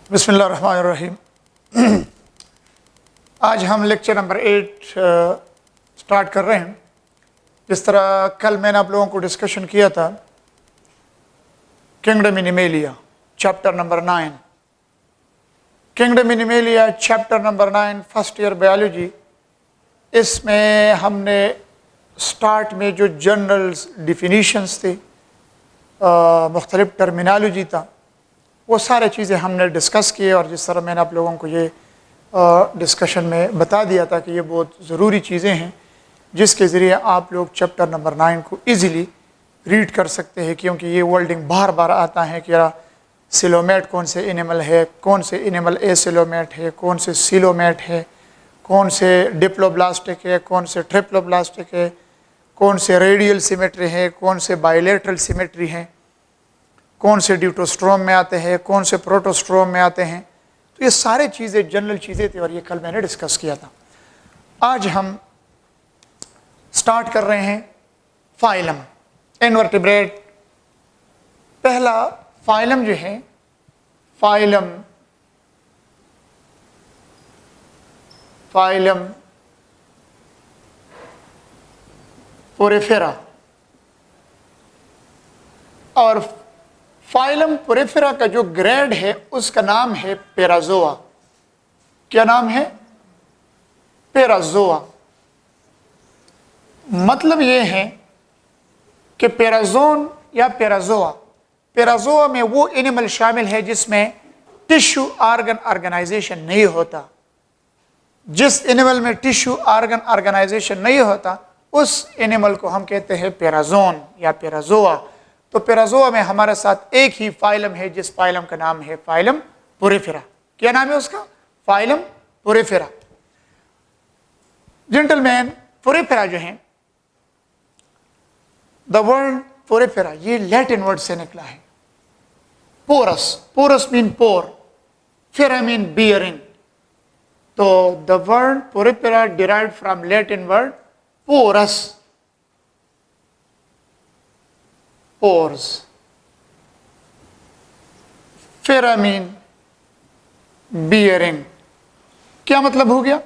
बिस्मिल्लाहिर्रहमानिर्रहीम। आज हम लेक्चर नंबर 8 स्टार्ट कर रहे हैं। जिस तरह कल मैंने आप लोगों को डिस्कशन किया था kingdom Animalia chapter number 9, kingdom Animalia chapter number 9 first year biology. इसमें हमने स्टार्ट में जो जनरल डिफिनीशंस थे, मुख्तलिफ टर्मिनोलॉजी था, वो सारे चीज़ें हमने डिस्कस किए। और जिस तरह मैंने आप लोगों को ये डिस्कशन में बता दिया था कि ये बहुत ज़रूरी चीज़ें हैं जिसके ज़रिए आप लोग चैप्टर नंबर 9 को इजीली रीड कर सकते हैं, क्योंकि ये वर्डिंग बार बार आता है कि यार सिलोमेट कौन से एनिमल है, कौन से एनिमल एसिलोमेट है, कौन से सिलोमेट है, कौन से डिप्लोब्लास्टिक है, कौन से ट्रिप्लोब्लास्टिक है, कौन से रेडियल सिमेट्री है, कौन से बायलैटरल सिमेट्री है, कौन से ड्यूटोस्ट्रोम में आते हैं, कौन से प्रोटोस्ट्रोम में आते हैं। तो ये सारे चीज़ें जनरल चीज़ें थी और ये कल मैंने डिस्कस किया था। आज हम स्टार्ट कर रहे हैं फाइलम, इनवर्टिब्रेट। पहला फाइलम जो है, फाइलम पोरिफेरा। और फाइलम पोरिफेरा का जो ग्रेड है उसका नाम है पैराज़ोआ। क्या नाम है? पैराज़ोआ। मतलब ये है कि पैराज़ोन या पैराज़ोआ में वो एनिमल शामिल है जिसमें टिश्यू ऑर्गन ऑर्गेनाइजेशन नहीं होता। जिस एनिमल में टिश्यू ऑर्गन ऑर्गेनाइजेशन नहीं होता उस एनिमल को हम कहते हैं पैराज़ोन या पैराज़ोआ। तो पैराज़ोआ में हमारे साथ एक ही फाइलम है जिस फाइलम का नाम है फाइलम पोरिफेरा। क्या नाम है उसका? Phylum Porifera. जेंटलमैन, पोरिफेरा जो है, द वर्ड पोरिफेरा ये लैटिन वर्ड से निकला है। Porus mean pore, fera mean bearing. तो the word Porifera derived from Latin word porus, pores, fera mean bearing. क्या मतलब हो गया?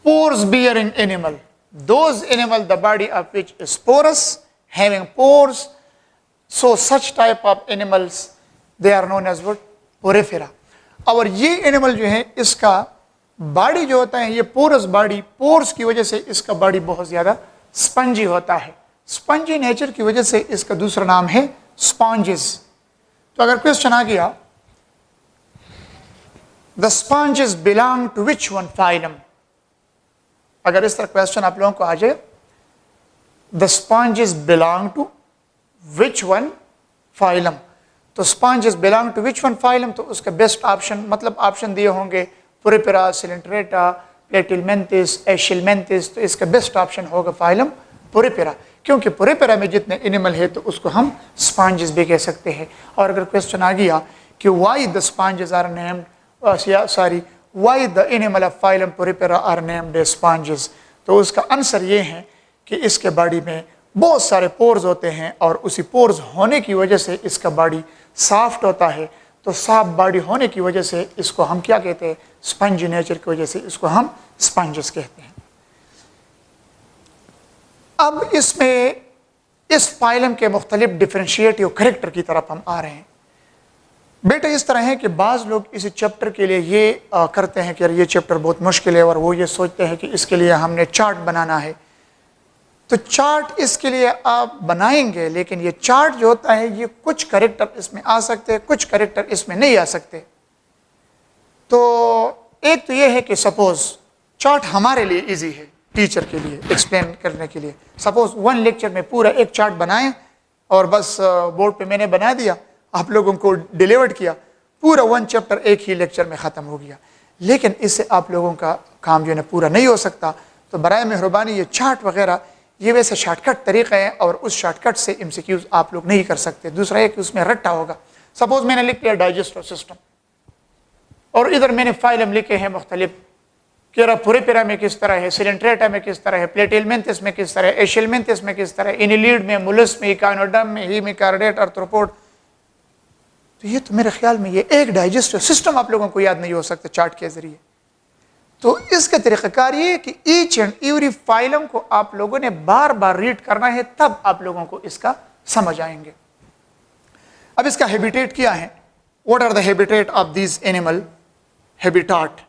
pores bearing animal, those animal the body of which is porous, having pores, so such type of animals they are known as what? porifera। और ये animal जो है इसका body जो होता है ये पोरस बॉडी, पोर्स की वजह से इसका बॉडी बहुत ज्यादा स्पंजी होता है। स्पंजी नेचर की वजह से इसका दूसरा नाम है स्पॉन्जेस। तो अगर क्वेश्चन आ गया the sponges belong to which one phylum, अगर इस तरह क्वेश्चन आप लोगों को आ जाए the sponges belong to which one phylum, तो sponges belong to which one phylum, तो उसका बेस्ट ऑप्शन, मतलब ऑप्शन दिए होंगे पोरिफेरा, सिलेंट्रेटा, प्लेटिलमेंथिस, एशिलमेंथिस। तो इसका बेस्ट ऑप्शन होगा फाइलम पोरिफेरा, क्योंकि पोरिफेरा में जितने एनिमल है तो उसको हम स्पॉन्जेस भी कह सकते हैं। और अगर क्वेश्चन आ गया कि why the sponges are named, why the animal of phylum Porifera are named sponges, तो उसका आंसर ये है कि इसके बॉडी में बहुत सारे पोर्स होते हैं और उसी पोर्स होने की वजह से इसका बॉडी सॉफ्ट होता है। तो सॉफ्ट बॉडी होने की वजह से इसको हम क्या कहते हैं? स्पंजी नेचर की वजह से इसको हम स्पंजेस कहते हैं। अब इसमें इस फाइलम के मुख्तलिफ डिफरेंशिएटिव करेक्टर की तरफ हम आ रहे हैं। बेटा इस तरह है कि बाज़ लोग इस चैप्टर के लिए ये करते हैं कि यार ये चैप्टर बहुत मुश्किल है, और वो ये सोचते हैं कि इसके लिए हमने चार्ट बनाना है। तो चार्ट इसके लिए आप बनाएंगे, लेकिन ये चार्ट जो होता है ये कुछ करेक्टर इसमें आ सकते हैं, कुछ करेक्टर इसमें नहीं आ सकते। तो एक तो ये है कि सपोज चार्ट हमारे लिए ईजी है, टीचर के लिए एक्सप्लेन करने के लिए। सपोज वन लेक्चर में पूरा एक चार्ट बनाएं और बस बोर्ड पे मैंने बना दिया, आप लोगों को डिलीवर्ड किया, पूरा वन चैप्टर एक ही लेक्चर में ख़त्म हो गया। लेकिन इससे आप लोगों का काम जो है पूरा नहीं हो सकता। तो बराए मेहरबानी ये चार्ट वगैरह ये वैसे शॉर्टकट तरीक़ा है और उस शॉर्टकट से एमसीक्यूज़ आप लोग नहीं कर सकते। दूसरा है कि उसमें रट्टा होगा। सपोज मैंने लिख लिया डाइजेस्टिव सिस्टम और इधर मैंने फाइलम लिखे हैं मुख्तलिफ, कि पोरिफेरा में किस तरह है, सिलेंट्रेटा में किस तरह है, प्लेटिलमेंथिस में किस तरह है, एशिलमेंथिस में किस तरह है, एनिलीड में, मुलस में, इकानोडर्म में, हीमिकार्डेट, आर्थ्रोपोड। तो ये तो मेरे ख्याल में ये एक डाइजेस्टिव सिस्टम आप लोगों को याद नहीं हो सकता चार्ट के जरिए। तो इसका तरीक़ाकार ये है कि ईच एंड एवरी फाइलम को आप लोगों ने बार बार रीड करना है, तब आप लोगों को इसका समझ आएंगे। अब इसका हैबिटेट क्या है? What are the habitat of this animal? Habitat,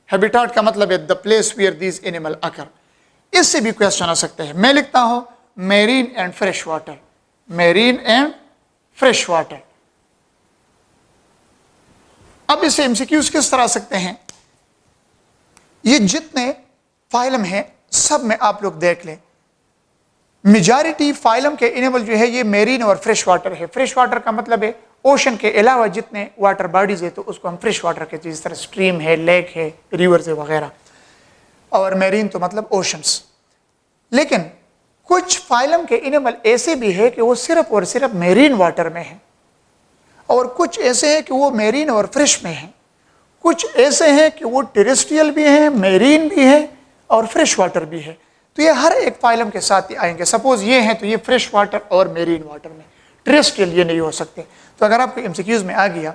habitat का मतलब है the place where this animal occur. इससे भी क्वेश्चन आ सकते हैं। मैं लिखता हूं marine and fresh water, marine and fresh water. अब इसे एमसीक्यूज किस तरह आ सकते हैं? ये जितने फाइलम हैं सब में आप लोग देख लें, मेजॉरिटी फाइलम के एनिमल जो है ये मेरीन और फ्रेश वाटर है। फ्रेश वाटर का मतलब है ओशन के अलावा जितने वाटर बॉडीज है तो उसको हम फ्रेश वाटर कहते हैं, जिस तरह स्ट्रीम है, लेक है, रिवर्स है वगैरह। और मेरीन तो मतलब ओशंस। लेकिन कुछ फाइलम के एनिमल ऐसे भी है कि वो सिर्फ और सिर्फ मेरीन वाटर में है, और कुछ ऐसे हैं कि वो मेरीन और फ्रेश में है, कुछ ऐसे हैं कि वो टेरेस्ट्रियल भी हैं, मेरीन भी है और फ्रेश वाटर भी है। तो ये हर एक फाइलम के साथ ही आएंगे। सपोज ये हैं तो ये फ्रेश वाटर और मेरीन वाटर में, टेरेस्ट्रियल ये नहीं हो सकते। तो अगर आपको एमसीक्यूज में आ गया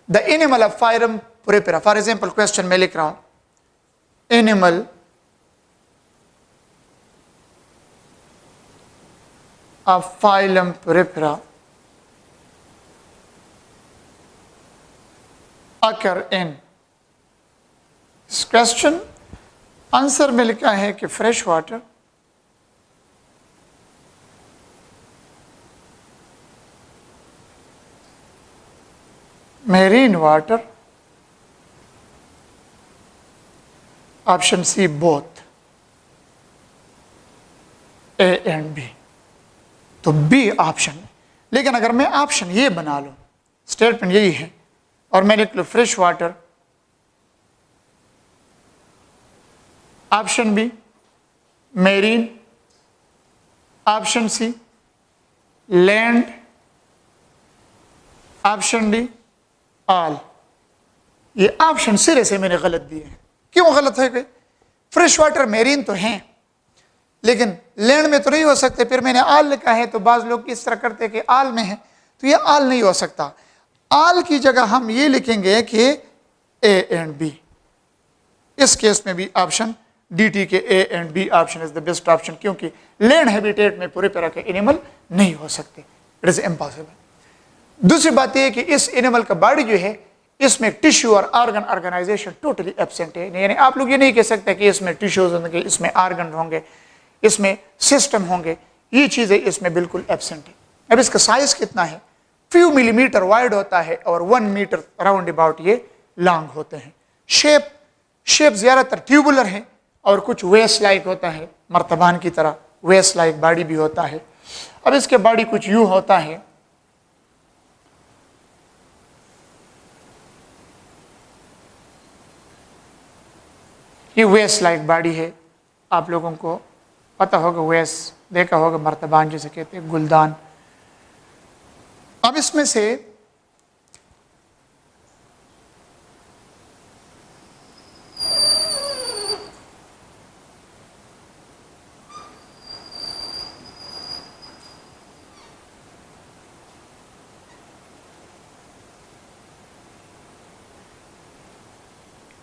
the animal of phylum Porifera, for example question में लिख रहा हूं animal of phylum Porifera occur in. इस क्वेश्चन आंसर में लिखा है कि fresh water, marine water, option C both, A and B. तो बी ऑप्शन है। लेकिन अगर मैं ऑप्शन ये बना लूं, स्टेटमेंट यही है, और मैं लिख लूं fresh water, option B marine, option C land, option D all. ये ऑप्शन सिरे से मैंने गलत दिए हैं। क्यों गलत है? गए फ्रेश वाटर मेरीन तो हैं लेकिन लैंड में तो नहीं हो सकते। फिर मैंने आल लिखा है तो बाज लोग इस तरह करते हैं कि आल में है, तो ये आल नहीं हो सकता। आल की जगह हम ये लिखेंगे कि ए एंड बी। इस केस में भी ऑप्शन डी टी के A and B option is the best option, क्योंकि लैंड हैबिटेट में पूरे तरह के एनिमल नहीं हो सकते, इट इज इम्पॉसिबल। दूसरी बात यह है कि इस एनिमल का बॉडी जो है इसमें टिश्यू और ऑर्गन ऑर्गेनाइजेशन टोटली एब्सेंट है। यानी आप लोग ये नहीं कह सकते कि इसमें टिश्यूज होंगे, इसमें ऑर्गन होंगे, इसमें सिस्टम होंगे, ये चीज़ें इसमें बिल्कुल एब्सेंट है। अब इसका साइज कितना है? फ्यू मिलीमीटर वाइड होता है और 1 मीटर राउंड अबाउट ये लॉन्ग होते हैं। शेप ज़्यादातर ट्यूबुलर है और कुछ वेस्ट लाइक होता है, मर्तबान की तरह वेस्ट लाइक बॉडी भी होता है। अब इसके बॉडी कुछ यूँ होता है, ये वेस्ट लाइक बॉडी है। आप लोगों को पता होगा, वेस्ट देखा होगा, मर्तबान जिसे कहते हैं, गुलदान। अब इसमें से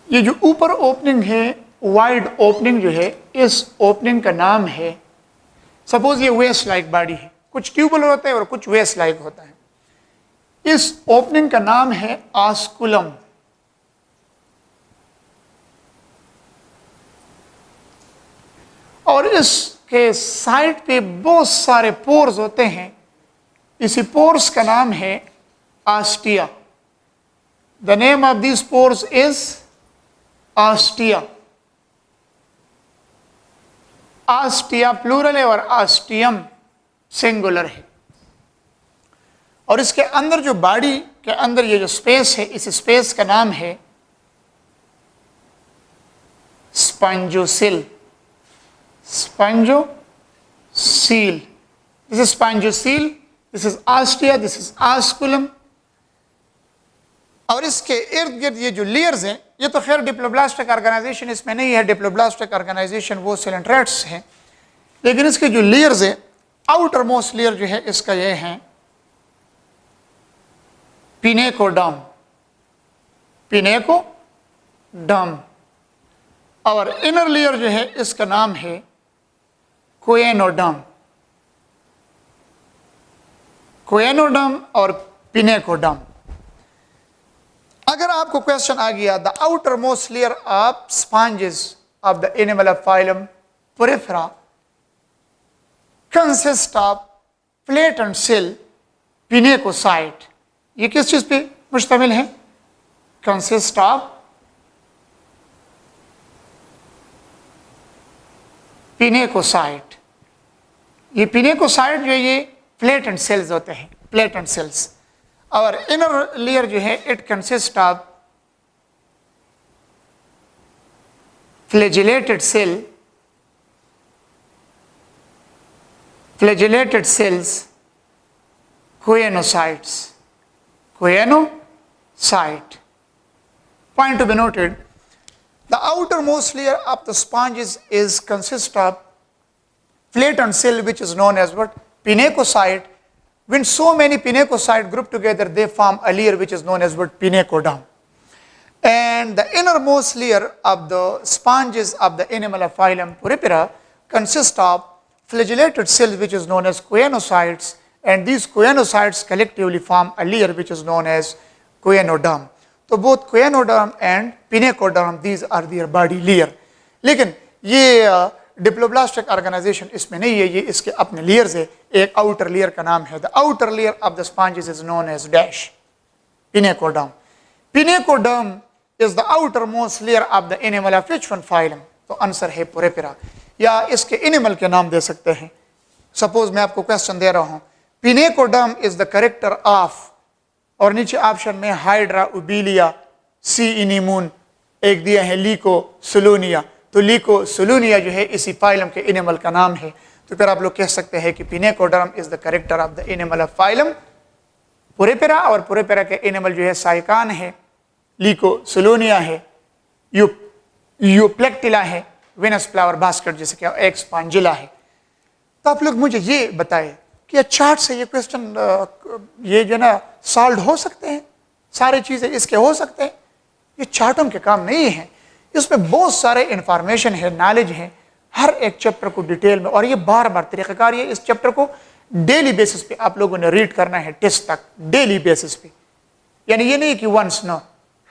ये जो ऊपर ओपनिंग है, वाइड ओपनिंग जो है, इस ओपनिंग का नाम है, सपोज ये वेस्ट लाइक बॉडी है, कुछ ट्यूबुलर होता है और कुछ वेस्ट लाइक होता है। इस ओपनिंग का नाम है आस्कुलम। और इसके साइड पे बहुत सारे पोर्स होते हैं, इसी पोर्स का नाम है ostia. The name of this pores is ostia. Ostia plural है और आस्टियम सिंगुलर है। और इसके अंदर जो बॉडी के अंदर ये जो स्पेस है, इस स्पेस का नाम है spongocoel. Spongocoel, this is spongocoel, this is ostia, this is osculum. और इसके इर्द गिर्द ये जो लेयर्स हैं, ये तो खैर डिप्लोब्लास्टिक ऑर्गेनाइजेशन इसमें नहीं है, डिप्लोब्लास्टिक ऑर्गेनाइजेशन वो सिलेंट्रेट्स हैं। लेकिन इसके जो लेयर्स हैं, आउटर मोस्ट लेयर जो है इसका ये है पिनेकोडर्म, पिनेकोडर्म। और इनर लेयर जो है इसका नाम है कोएनोडर्म, कोएनोडर्म और पिनेकोडर्म। अगर आपको क्वेश्चन आ गया the outermost layer of sponges of the animal of phylum Porifera consist of plate and cell pinacocyte, ये किस चीज पे मुश्तमिल है? Consist of pinacocyte. ये पिनेकोसाइट जो है ये प्लेट एंड सेल्स होते हैं, प्लेट एंड सेल्स। और इनर लेयर जो है it consist of flagellated cell, flagellated cells, choanocytes, choanocyte. Point to be noted, the outermost layer of the sponges is consist of plate and cell which is known as what? Pinecocyte. When so many pinecocyte group together, they form a layer which is known as what? Pinecoderm. And the innermost layer of the sponges of the animal of phylum Porifera consist of flagellated cells which is known as coenocytes, and these coenocytes collectively form a layer which is known as coenoderm. तो both coenoderm and pinecoderm, these are their body layer. लेकिन ये diploblastic organisation इसमें नहीं है, ये इसके अपने layers है। एक आउटर लेयर का नाम है the outer layer of the sponges is known as dash pinacoderm. Pinacoderm is the outermost layer of the animal of which one phylum? तो आंसर है पोरेपेरा, या इसके एनिमल के नाम दे सकते हैं। सपोज मैं आपको क्वेश्चन दे रहा हूं, pinacoderm is the character of, और नीचे ऑप्शन में हाइड्रा उबिलिया, सी इनिमून, एक दिया है लीको सोलोनिया। तो लीको सोलोनिया जो है इसी फाइलम के एनिमल का नाम है। तो फिर आप लोग कह सकते हैं कि pinacoderm is the character of the animal of phylum Porifera, और पोरेपेरा के एनिमल जो है साइकान है, लीको सोलोनिया है, यूप्लेक्टिला है, वेनस फ्लावर बास्केट जैसे क्या एक स्पॉन्जिला है। तो आप लोग मुझे ये बताएं कि चार्ट से ये क्वेश्चन ये जो ना सॉल्व हो सकते हैं, सारी चीज़ें इसके हो सकते हैं? ये चार्टों के काम नहीं है, इसमें बहुत सारे इंफॉर्मेशन है, नॉलेज है, हर एक चैप्टर को डिटेल में, और ये बार बार तरीक़ाकार ये इस चैप्टर को डेली बेसिस पे आप लोगों ने रीड करना है टेस्ट तक, डेली बेसिस पे। यानी ये नहीं कि वंस, नो,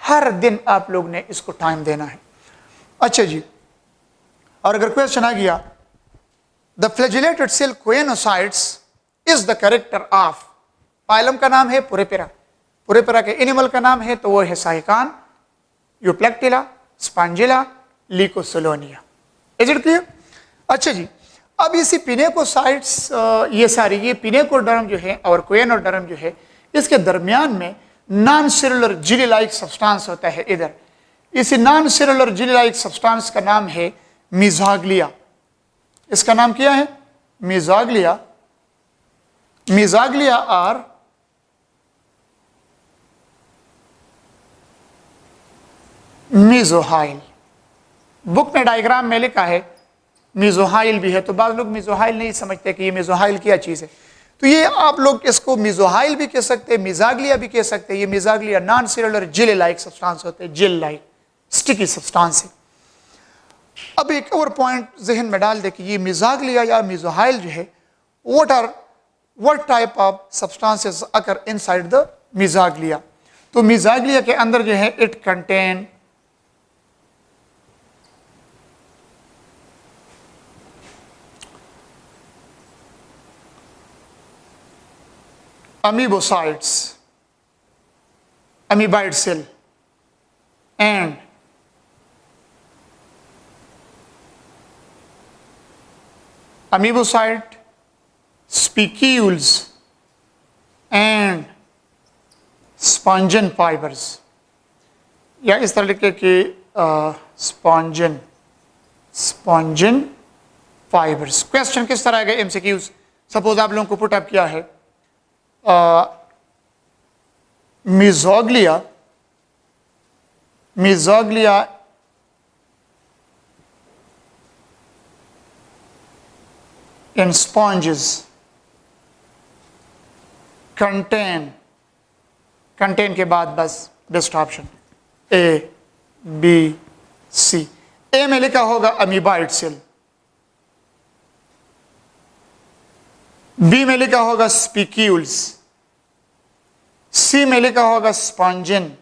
हर दिन आप लोग ने इसको टाइम देना है। अच्छा जी, और अगर क्वेश्चन आ गया the flagellated cell choanocytes is the character of, phylum का नाम है पोरेपेरा, पोरेपेरा के एनिमल का नाम है तो वो है Sycon, Euplectella, Spongilla, Leucosolenia. Is it clear? अच्छा जी, अब इसी पिनेकोसाइट्स ये सारी, ये पिनेकोडर्म जो है और कोएनोडर्म जो है, इसके दरमियान में non cellular jelly like substance होता है। इधर इसी non cellular jelly like substance का नाम है मिज़ाग्लिया। इसका नाम क्या है? मिज़ाग्लिया। मिज़ाग्लिया और मीज़ोहाइल। बुक में डायग्राम में लिखा है मीज़ोहाइल भी है, तो बाद लोग मीज़ोहाइल नहीं समझते कि ये मीज़ोहाइल क्या चीज़ है। तो ये आप लोग इसको मीज़ोहाइल भी कह सकते हैं, मिज़ाग्लिया भी कह सकते हैं। ये mesoglea non cellular gel like substance होते हैं, जेल लाइक स्टिकी सब्सटेंस है। अब एक और पॉइंट जहन में डाल दे कि ये मिज़ाग्लिया या मीज़ोहाइल जो है, what type of substances occur inside the मिज़ाग्लिया? तो मिज़ाग्लिया के अंदर जो है it contain amoebocytes, amoeboid cell, and amoebocyte, spicules, and spongin fibres, या इस तरह लिखे कि स्पॉन्जन फाइबर्स। क्वेश्चन किस तरह के एमसीक्यूज? सपोज आप लोगों को पुट अप किया है mesoglea in sponges contain contain के बाद बस best option A B C. A में लिखा होगा अमीबाइड सेल, बी में लिखा होगा स्पिक्यूल्स, सी में लिखा होगा स्पॉन्जिन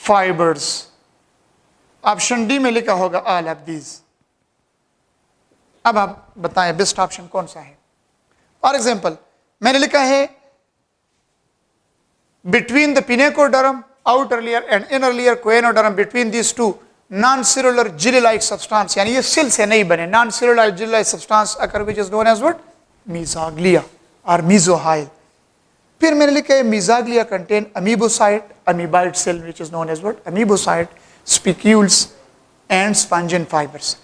फाइबर्स, ऑप्शन डी में लिखा होगा ऑल ऑफ दीज। अब आप बताएं बेस्ट ऑप्शन कौन सा है। फॉर एग्जाम्पल मैंने लिखा है between the pinacoderm outer layer and inner layer choanoderm, between these two non cellular jelly like substance, यानी ये सेल से नहीं बने, non cellular jelly like substance occur which is known as what mesoglea और mesohyl. फिर मैंने लिखा है mesoglea contain amoebocyte amoeboid cell which is known as what amoebocyte, spicules and spongin fibres.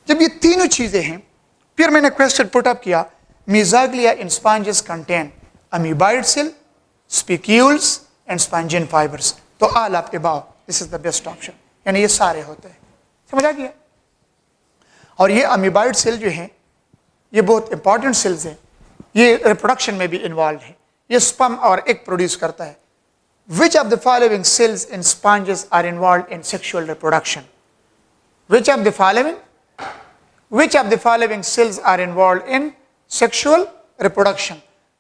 जब ये तीनों चीजें हैं फिर मैंने क्वेश्चन पुट अप किया mesoglea in sponges contain amoeboid cell, spicules and spongin fibres, तो all of above this is the best option, यानी ये सारे होते हैं। समझ आ गया। और ये अमीबाइड सेल जो हैं ये बहुत इंपॉर्टेंट सेल्स हैं, ये रिप्रोडक्शन में भी इन्वॉल्व है, ये स्पर्म और एग प्रोड्यूस करता है। Which of the following cells in sponges are involve in sexual reproduction? Which of the following cells are involve in sexual reproduction?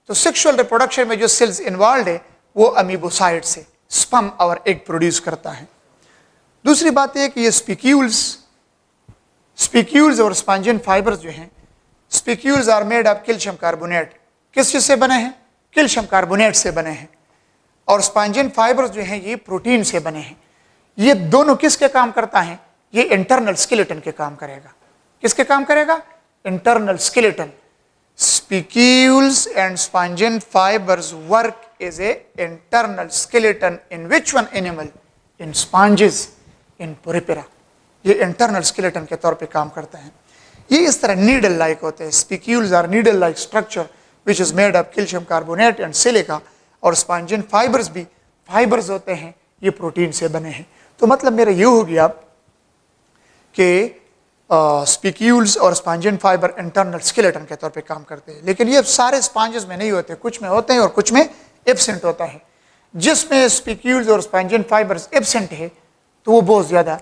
तो सेक्सुअल रिप्रोडक्शन में जो सेल्स इन्वॉल्व है वो अमीबोसाइट से स्पर्म और एग प्रोड्यूस करता है। दूसरी बात यह कि ये स्पिक्यूल्स और स्पॉन्जिन फाइबर्स जो हैं, spicules are made of calcium carbonate, किस चीज से बने हैं? कैल्शियम कार्बोनेट से बने हैं। और स्पॉन्जिन फाइबर्स जो हैं ये प्रोटीन से बने हैं। ये दोनों किसके काम करता है? ये इंटरनल स्केलेटन के काम करेगा। किसके काम करेगा? Internal skeleton. Spicules and spongin fibers work as a internal skeleton in which one animal? In sponges, in porifera. ये internal skeleton के तौर पे काम करते हैं। ये इस तरह needle like होते हैं। Spicules are needle like structure which is made of calcium carbonate and silica, और spongin fibers भी fibers होते हैं, ये प्रोटीन से बने हैं। तो मतलब मेरा ये हो गया कि स्पिक्यूल्स और स्पॉन्जिन फाइबर इंटरनल स्केलेटन के तौर पे काम करते हैं, लेकिन ये सारे स्पॉन्जेस में नहीं होते, कुछ में होते हैं और कुछ में एब्सेंट होता है। जिसमें स्पिक्यूल्स और स्पॉन्जिन फाइबर्स एब्सेंट है तो वो बहुत ज़्यादा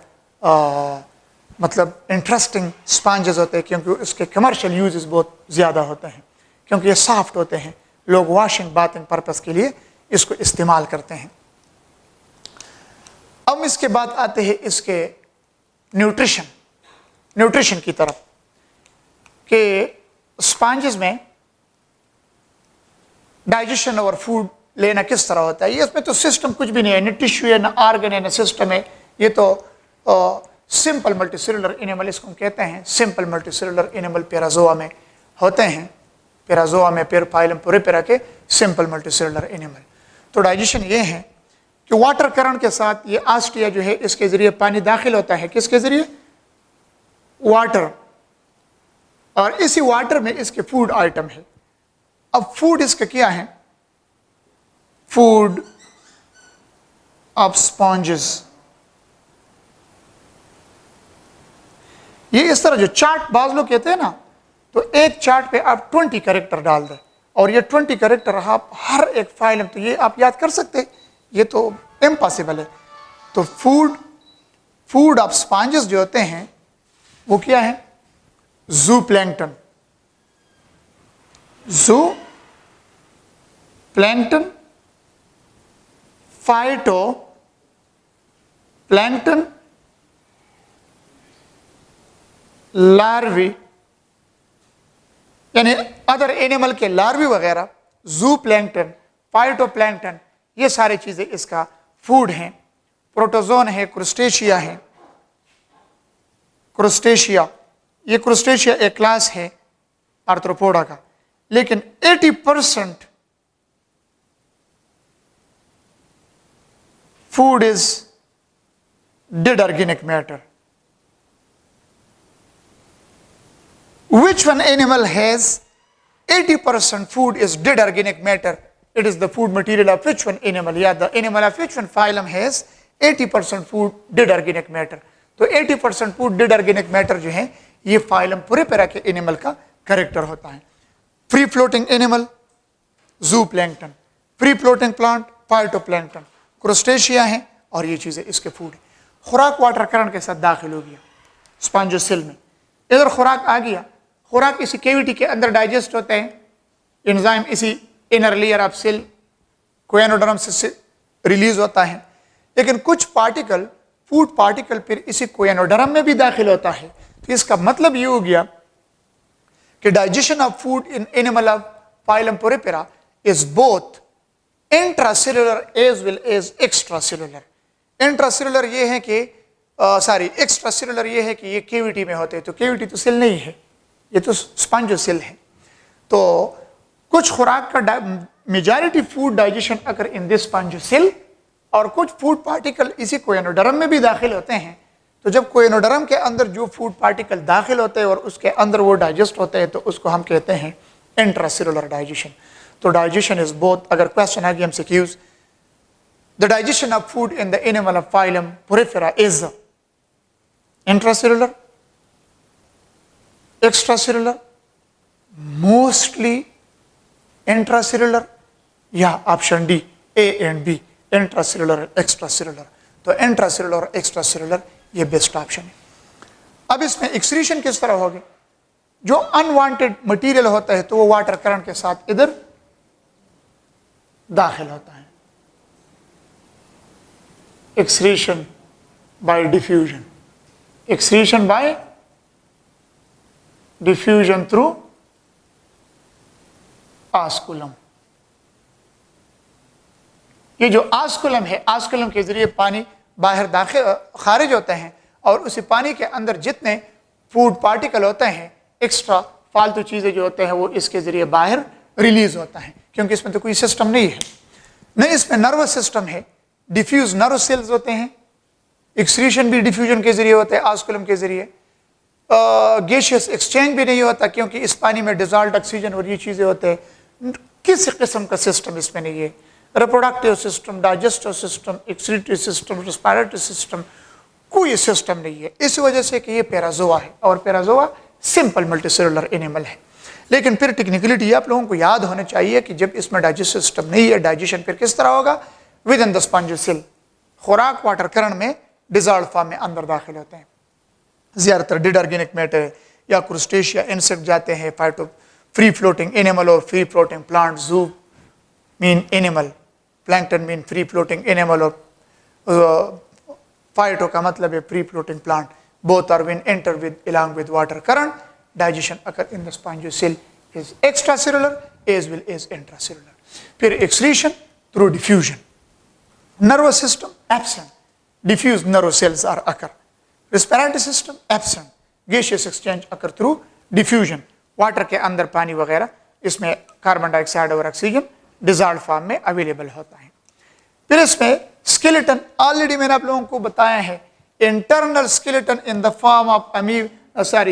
मतलब इंटरेस्टिंग स्पॉन्जेस होते हैं, क्योंकि उसके कमर्शियल यूजेस बहुत ज़्यादा होते हैं, क्योंकि ये सॉफ्ट होते हैं, लोग वॉशिंग बाथिंग पर्पज़ के लिए इसको इस्तेमाल करते हैं। अब इसके बाद आते हैं इसके न्यूट्रिशन की तरफ, कि स्पॉन्जेस में डाइजेशन और फूड लेना किस तरह होता है। ये इसमें तो सिस्टम कुछ भी नहीं है, न टिश्यू है, न ऑर्गन है, न सिस्टम है। ये तो सिंपल मल्टीसेलुलर एनिमल इसको हम कहते हैं। सिंपल मल्टीसेलुलर एनिमल पेराजोआ में होते हैं, पेराजोआ में फाइलम पोरिफेरा के सिंपल मल्टीसेलुलर एनिमल। तो डाइजेशन ये है कि वाटर करंट के साथ ये ऑस्टिया जो है इसके जरिए पानी दाखिल होता है। किसके जरिए? वाटर, और इसी वाटर में इसके फूड आइटम है। अब फूड इसका क्या है? Food of sponges. ये इस तरह जो चार्ट बाज लोग कहते हैं ना, तो एक चार्ट पे आप 20 कैरेक्टर डाल दें और ये 20 कैरेक्टर आप हर एक फाइल में, तो ये आप याद कर सकते, ये तो इम्पॉसिबल है। तो फूड ऑफ स्पॉन्जेस जो होते हैं वो क्या है? ज़ूप्लैंक्टन, फाइटोप्लैंक्टन, लार्वी, यानी अदर एनिमल के लार्वी वगैरह, ज़ूप्लैंक्टन, फाइटोप्लैंक्टन, ये सारी चीजें इसका फूड हैं। प्रोटोजोन है, क्रुस्टेशिया है। ये क्रुस्टेशिया एक क्लास है आर्थ्रोपोडा का, लेकिन 80% food is dead organic matter. Which one animal has 80% food is dead organic matter? It is the food material of which one animal? Yeah, the animal of which one phylum has 80% food dead organic matter? तो 80% food dead organic matter जो है ये phylum Porifera के animal का character होता है। Free floating animal zooplankton, free floating plant, phytoplankton, Crustacea हैं और ये चीज़ें इसके फूड है। खुराक वाटर करंट के साथ दाखिल हो गया स्पॉन्जोसेल में, इधर खुराक आ गया, खुराक इसी केविटी के अंदर डाइजेस्ट होते हैं, एंजाइम इसी इनर लेयर ऑफ सेल कोएनोडर्म से रिलीज होता है, लेकिन कुछ पार्टिकल फूड पार्टिकल फिर इसी कोएनोडर्म में भी दाखिल होता है। तो इसका मतलब ये हो गया कि digestion of food in animal of phylum Porifera is both intracellular as well as extracellular. Intracellular ये है कि एक्स्ट्रासेलुलर ये है कि ये केविटी में होते हैं, तो केविटी तो सेल नहीं है, ये तो स्पॉन्जोसेल है। तो कुछ खुराक का मेजॉरिटी फूड डाइजेशन अगर इन दिस स्पॉन्जोसेल और कुछ फूड पार्टिकल इसी कोएनोडर्म में भी दाखिल होते हैं। तो जब कोएनोडर्म के अंदर जो फूड पार्टिकल दाखिल होते हैं और उसके अंदर वो डाइजेस्ट होते हैं तो उसको हम कहते हैं इंट्रासेलुलर डाइजेशन। तो डाइजेशन इज बोथ, अगर क्वेश्चन आ गया हमसे क्यूज, the digestion of food in the animal of phylum Porifera is intracellular, extracellular, mostly intracellular, या option D A and B intracellular extracellular. तो इंट्रासेलुलर एक्स्ट्रासेलुलर ये बेस्ट ऑप्शन है। अब इसमें एक्सक्रीशन किस तरह होगी, जो अनवांटेड मटेरियल होता है तो वो वाटर करंट के साथ इधर दाखिल होता है, excretion by diffusion, excretion by diffusion through osculum. ये जो आस्कुलम है, आस्कुलम के जरिए पानी बाहर दाखिल खारिज होते हैं और उसी पानी के अंदर जितने फूड पार्टिकल होते हैं, एक्स्ट्रा फालतू चीज़ें जो होते हैं वो इसके जरिए बाहर रिलीज होता है, क्योंकि इसमें तो कोई सिस्टम नहीं है, नहीं इसमें नर्वस सिस्टम है, डिफ्यूज नर्व सेल्स होते हैं, एक्सक्रीशन भी डिफ्यूजन के जरिए होता है आस्कुलम के जरिए, गैसियस एक्सचेंज भी नहीं होता क्योंकि इस पानी में डिजॉल्व्ड ऑक्सीजन और ये चीज़ें होते हैं। किसी किस्म का सिस्टम इसमें नहीं है, reproductive system, digestive system, excretory system, respiratory system, कोई सिस्टम नहीं है, इस वजह से कि ये पैराजोआ है और पैराजोआ सिंपल मल्टीसेलुलर एनिमल है। लेकिन फिर टेक्निकलिटी आप लोगों को याद होना चाहिए कि जब इसमें डाइजेस्टिव सिस्टम नहीं है, डाइजेशन फिर किस तरह होगा, विद इन द स्पॉन्जोसेल, खुराक वाटर करंट में डिजॉल्व फॉर्म में अंदर दाखिल होते हैं। ज़्यादातर डिड ऑर्गेनिक मैटर या क्रूस्टेशिया इंसेक्ट जाते हैं, फाइटो फ्री फ्लोटिंग एनिमल और free floating plant, zoo mean animal, plankton mean free floating animal और फाइटो का मतलब है free floating plant. Both are when enter with along with water current, digestion occur in the spongiocell is extracellular as well as intracellular. फिर excretion through diffusion, nervous system absent, diffuse nerve cells are occur, respiratory system absent, gaseous exchange occur through diffusion, water के अंदर पानी वगैरह इसमें carbon dioxide और oxygen dissolve form में available होता है। फिर इसमें स्केलेटन, ऑलरेडी मैंने आप लोगों को बताया है, internal skeleton in the form of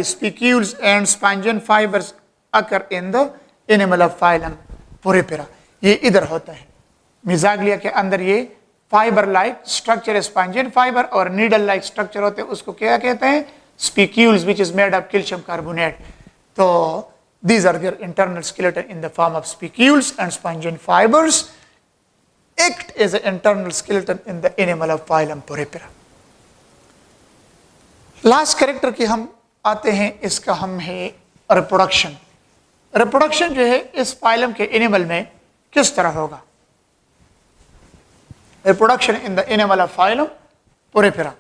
spicules and spongin fibres occur in the animal of phylum Porifera. ये इधर होता है, मिजाग्लिया के अंदर ये fibre like structure, spongin fibre और नीडल लाइक स्ट्रक्चर होते हैं, उसको क्या कहते हैं, spicules, which is made of calcium carbonate. तो these are their internal skeleton in the form of spicules and spongian fibers act as an internal skeleton in the animal of phylum Porifera. Last character की हम आते हैं, इसका हम है reproduction. Reproduction जो है इस फाइलम के एनिमल में किस तरह होगा, reproduction in the animal of phylum Porifera.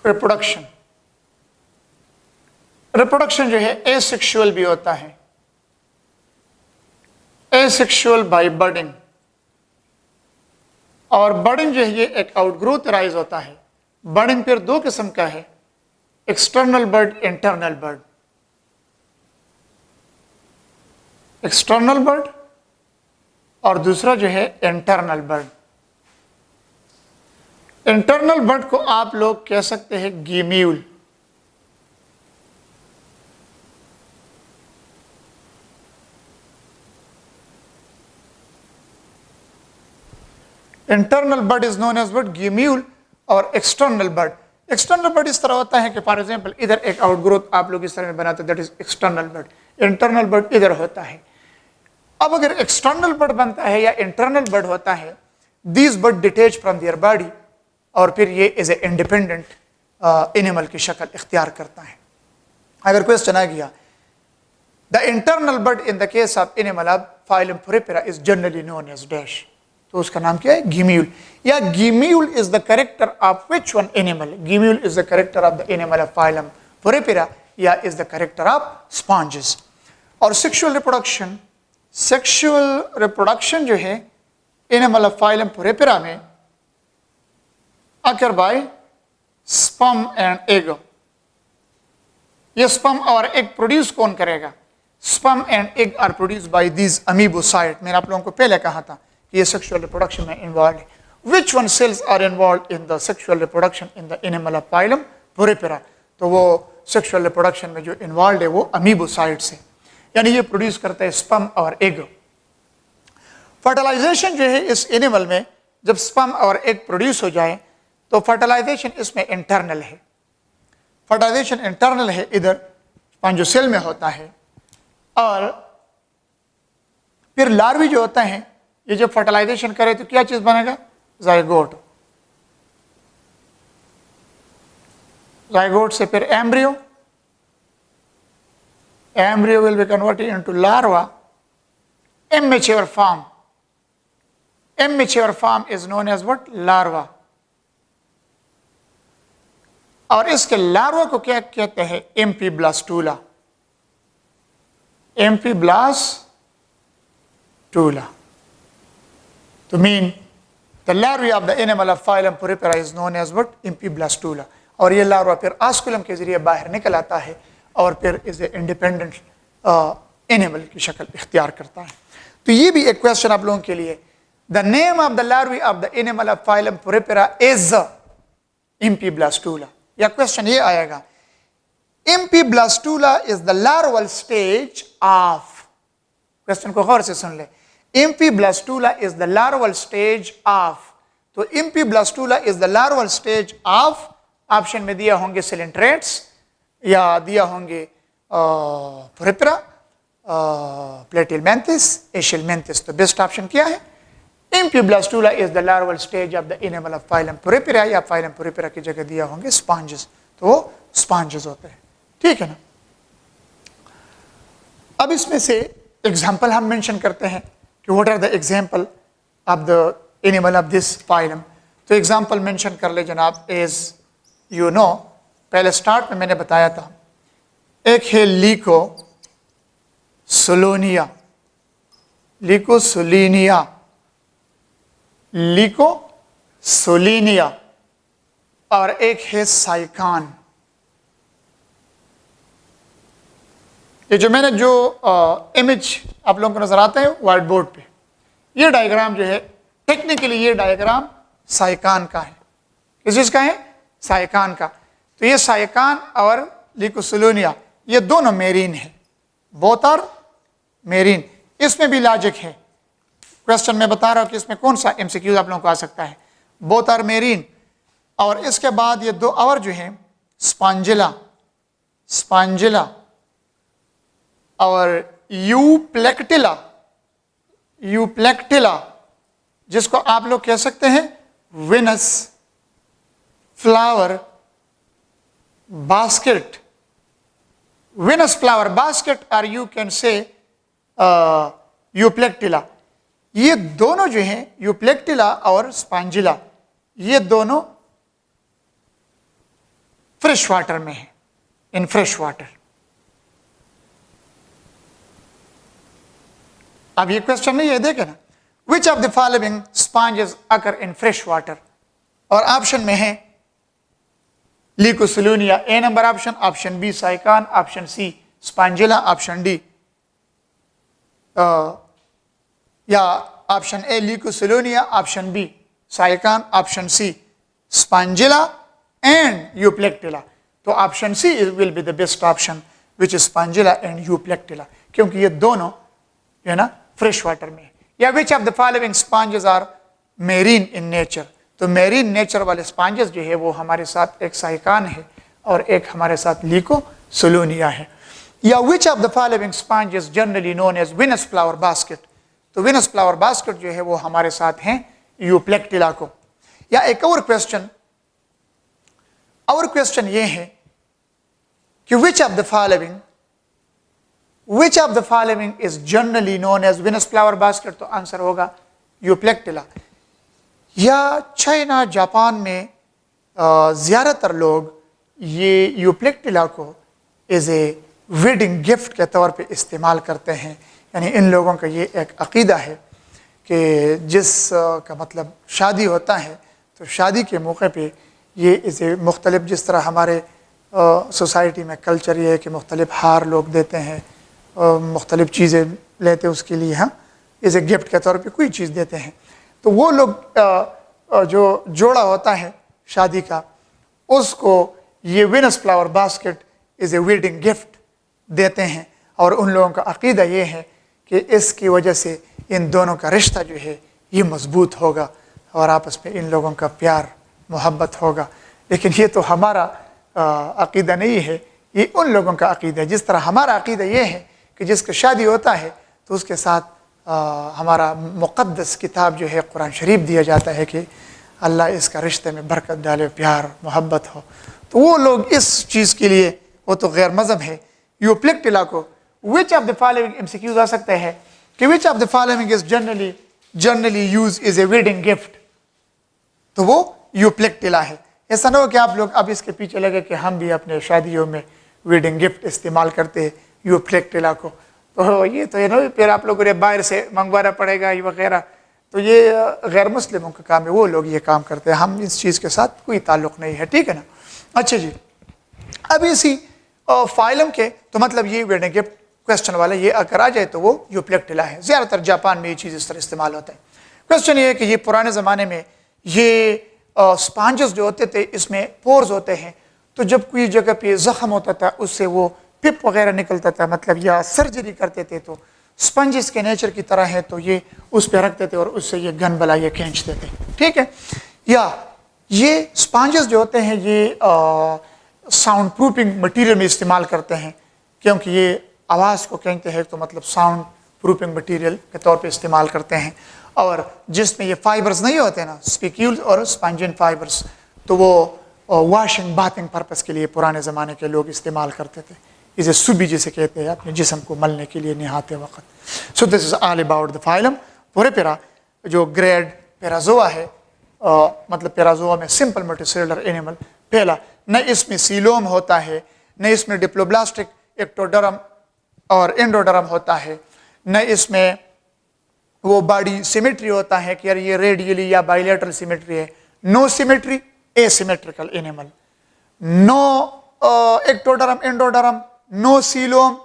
Reproduction, reproduction जो है एसेक्सुअल भी होता है, एसेक्सुअल बाय बर्डिंग, और बर्डिंग जो है ये एक आउटग्रोथ राइज होता है। बर्डिंग फिर दो किस्म का है, external bird, internal bird. External bird और दूसरा जो है इंटरनल बर्ड। इंटरनल बर्ड को आप लोग कह सकते हैं gemmule, internal bud is known as what, gemmule, और एक्सटर्नल बड, एक्सटर्नल बड इस तरह होता है कि फॉर एग्जांपल इधर एक आउटग्रोथ आप लोग इस तरह बनाते हैं, that is external bud, internal bud इधर होता है। अब अगर एक्सटर्नल बड बनता है या इंटरनल बड होता है, these bud detach from their body, और फिर ये एज ए इंडिपेंडेंट एनिमल की शक्ल इख्तियार करता है। अगर क्वेश्चन आ गया, the internal bud in the case of animal of phylum Porifera is generally known as dash, तो उसका नाम क्या है, गिम्यूल, या gemmule is the character of which one animal, gemmule is the character of the animal of phylum Porifera, या is the character of sponges. और sexual reproduction, sexual reproduction जो है एनिमल ऑफ फाइलम पुरेपेरा में occur by sperm and egg, ये sperm और egg produce कौन करेगा, sperm and egg are produce by these amoebocyte. मैंने आप लोगों को पहले कहा था कि ये सेक्सुअल रिप्रोडक्शन में इन्वॉल्व है। Which one cells are involve in the sexual reproduction in the animal of phylum Porifera, तो वो सेक्सुअल रिप्रोडक्शन में जो इन्वॉल्व है वो अमीबोसाइट्स है, यानी ये प्रोड्यूस करता है स्पर्म और एग। फर्टिलाइजेशन जो है इस एनिमल में, जब स्पर्म और एग प्रोड्यूस हो जाए तो फर्टिलाइजेशन इसमें इंटरनल है, फर्टिलाइजेशन इंटरनल है, इधर स्पॉन्जोसेल में होता है। और फिर लार्वी जो होता है ये जब फर्टिलाइजेशन करे तो क्या चीज बनेगा, जाइगोट, जाइगोट से फिर embryo, embryo will be converted into larva, immature form, immature form is known as what, larva। और इसके लार्वा को क्या कहते हैं, एम्फीब्लास्टूला, एम्फीब्लास्टूला। तो mean the larva of the animal of phylum Porifera is known as what, amphiblastula. और ये larva फिर ऑस्कुलम के जरिए बाहर निकल आता है और फिर इज ए इंडिपेंडेंट एनिमल की शक्ल इख्तियार करता है। तो ये भी एक क्वेश्चन आप लोगों के लिए, the name of the larva of the animal of phylum Porifera is amphiblastula, या क्वेश्चन ये आएगा, amphiblastula is the larval stage of, क्वेश्चन को गौर से सुन ले, amphiblastula is the larval stage of, तो amphiblastula is the larval stage of, option में दिया होंगे सिलेंट्रेट्स या दिया होंगे पुरेपेरा, प्लेटिलमेंथिस, एशियलमेंथिस। तो बेस्ट ऑप्शन क्या है, amphiblastula is the larval stage of the animal of phylum Porifera, या फाइलम पुरेपेरा की जगह दिया होंगे स्पॉन्जेस, तो वो स्पॉन्जेस होते हैं, ठीक है ना। अब इसमें से एग्जाम्पल हम मेंशन करते हैं कि what are the example of the animal of this phylum. तो एग्जाम्पल मेंशन कर ले जनाब, एज यू नो, पहले स्टार्ट में मैंने बताया था, एक है लीको सोलोनिया, लीको सोलिनिया, लीको सोलिनिया, और एक है साइकान। ये जो मैंने जो इमेज आप लोगों को नजर आते हैं व्हाइट बोर्ड पे, ये डायग्राम जो है टेक्निकली ये डायग्राम साइकान का है। किस चीज का है, साइकान का। तो ये साइकान और लीकोसोलोनिया ये दोनों मेरीन है, बोथ आर मेरीन। इसमें भी लॉजिक है, क्वेश्चन में बता रहा हूं कि इसमें कौन सा एमसीक्यू आप लोगों को आ सकता है, बोथ आर मेरीन। और इसके बाद ये दो और जो है स्पॉन्जिला, स्पॉन्जिला और यूप्लेक्टिला, यूप्लेक्टिला जिसको आप लोग कह सकते हैं Venus flower basket, Venus flower basket, और यू कैन से यूप्लेक्टिला। ये दोनों जो हैं यूप्लेक्टिला और स्पॉन्जिला, ये दोनों फ्रेश वाटर में है, इन फ्रेश वाटर। अब ये क्वेश्चन नहीं है, देखे ना, which of the following sponges occur in fresh water, और ऑप्शन में है Leucosolenia A number option, option B Sycon, option C Spongilla, option D या option A Leucosolenia, option B Sycon, option C Spongilla and Euplectella. तो option C will be the best option, which is Spongilla and Euplectella, क्योंकि ये दोनों जो है ना fresh water में है। या which of the following sponges are marine in nature. तो मेरीन नेचर वाले स्पॉन्जेस जो है वो हमारे साथ एक साइकान है और एक हमारे साथ लीको सोलोनिया है। या which of the following sponges generally known as Venus flower basket. तो विनस फ्लावर बास्केट जो है वो हमारे साथ हैं यूप्लेक्टिला को। या एक और क्वेश्चन ये है कि which of the following is generally known as Venus flower basket. तो आंसर होगा यूप्लेक्टिला। या चाइना जापान में ज़्यादातर लोग ये यूप्लेक्टिला को एज ए वेडिंग गिफ्ट के तौर पे इस्तेमाल करते हैं। यानी इन लोगों का ये एक अकीदा है कि जिस का मतलब शादी होता है तो शादी के मौके पे ये इसे मुख्तलिफ, जिस तरह हमारे सोसाइटी में कल्चर ये है कि मुख्तलिफ हार लोग देते हैं, मुख्तलिफ चीज़ें लेते हैं उसके लिए, हाँ, इसे गिफ्ट के तौर पे कोई चीज़ देते हैं। तो वो लोग जो जोड़ा होता है शादी का, उसको ये Venus flower basket is a wedding gift देते हैं। और उन लोगों का अकीदा ये है कि इसकी वजह से इन दोनों का रिश्ता जो है ये मजबूत होगा और आपस में इन लोगों का प्यार मोहब्बत होगा। लेकिन ये तो हमारा अकीदा नहीं है, ये उन लोगों का अकीदा है। जिस तरह हमारा अकीदा ये है कि जिसका शादी होता है तो उसके साथ हमारा मुक़द्दस किताब जो है कुरान शरीफ दिया जाता है कि अल्लाह इसका रिश्ते में बरकत डाले, प्यार मोहब्बत हो। तो वो लोग इस चीज़ के लिए वो तो गैर मज़हब है। यूप्लेक्टिला को which of the following MCQs आ सकते हैं कि which of the following is generally use is a wedding gift. तो वो यूप्लेक्टिला है। ऐसा ना हो कि आप लोग अब इसके पीछे लगे कि हम भी अपने शादियों में वेडिंग गिफ्ट इस्तेमाल करते हैं यूप्लेक्टिला को। तो ये तो है ना, फिर आप लोगों ने बाहर से मंगवाना पड़ेगा ये वगैरह। तो ये गैर मुस्लिमों का काम है, वो लोग ये काम करते हैं, हम इस चीज़ के साथ कोई ताल्लुक़ नहीं है, ठीक है ना। अच्छा जी, अब इसी फाइलम के तो मतलब ये वेडिंग गिफ्ट क्वेश्चन वाला ये अगर आ जाए तो वो यूप्लेक्टिला है। ज़्यादातर जापान में ये चीज़ इस तरह इस्तेमाल होता है। क्वेश्चन ये है कि ये पुराने ज़माने में ये स्पॉन्जेस जो होते थे इसमें पोर्स होते हैं, तो जब कोई जगह पे ज़ख़म होता था उससे वो पिप वगैरह निकलता था, मतलब या सर्जरी करते थे तो स्पंजेस के नेचर की तरह है तो ये उस पर रखते थे और उससे ये गन बला ये खींचते थे, ठीक है। या ये स्पॉन्जेस जो होते हैं ये साउंड प्रूफिंग मटीरियल में इस्तेमाल करते हैं, क्योंकि ये आवाज़ को खींचते हैं तो मतलब साउंड प्रूफिंग मटीरियल के तौर पे इस्तेमाल करते हैं। और जिसमें ये फाइबर्स नहीं होते ना, स्पिक्यूल्स और स्पंजिन फाइबर्स, तो वो वॉशिंग बाथिंग पर्पस के लिए पुराने ज़माने के लोग इस्तेमाल करते थे। इसे सुबी जिसे कहते हैं, अपने जिस्म को मलने के लिए नहाते वक्त। So this is all about the phylum Porifera. जो ग्रेड पेराजोआ है, मतलब पेराजोआ में सिंपल मल्टीसेलुलर एनिमल। पहला, न इसमें सीलोम होता है, न इसमें डिप्लोब्लास्टिक एक्टोडर्म और एंडोडर्म होता है, न इसमें वो बॉडी सिमेट्री होता है कि यार ये रेडियली या बाइलेटरल सिमेट्री है। No symmetry, asymmetrical animal. No ectoderm endoderm, no coelom,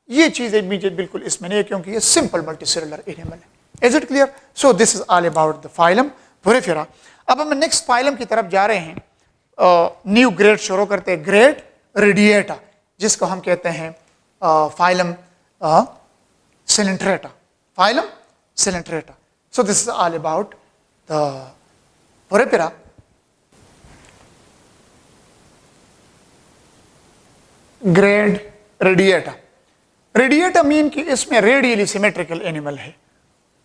ये चीज़ें बिल्कुल इसमें नहीं है क्योंकि ये सिंपल मल्टीसेलुलर एनिमल है। Is it clear? So this is all about the phylum Porifera. अब हम नेक्स्ट फाइलम की तरफ जा रहे हैं। न्यू ग्रेड शुरू करते हैं, ग्रेड रेडिएटा, जिसको हम कहते हैं phylum Coelenterata. Phylum Coelenterata. So this is all about the Porifera. Grade Radiata. Radiata mean कि इसमें रेडियली सिमेट्रिकल एनिमल है,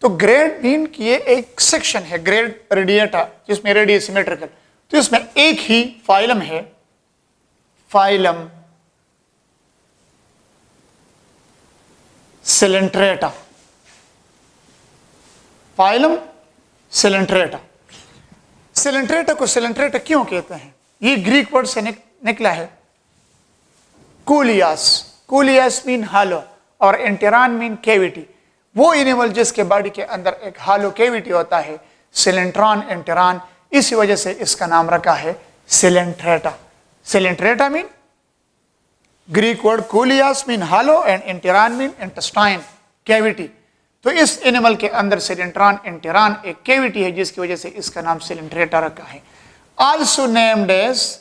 तो ग्रेड मीन कि ये एक सेक्शन है ग्रेड रेडिएटा जिसमें रेडियली सिमेट्रिकल। तो इसमें एक ही फाइलम है, phylum Coelenterata. Phylum Coelenterata. Coelenterata को सिलेंट्रेटा क्यों कहते हैं? ये ग्रीक वर्ड से निकला है, कूलियास। कूलियास मीन हालो और एंटेरान मीन कैविटी। वो एनिमल जिसके बॉडी के अंदर एक हालो कैविटी होता है, सिलेंट्रॉन एंटेरान, इसी वजह से इसका नाम रखा है Coelenterata. Coelenterata mean Greek word koilos mean hollow and enteron mean intestine, cavity. तो इस एनिमल के अंदर सिलेंट्रॉन एंटेरान एक कैविटी है जिसकी वजह से इसका नाम सिलेंट्रेटा रखा है। Also named as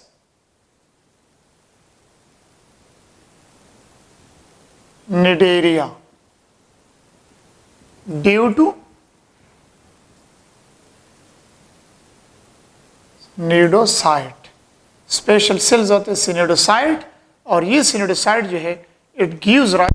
Cnidaria due to cnidocyte. Special cells होते हैं सिनेडोसाइट, और ये सिनेडोसाइट जो है इट गिव्स राइज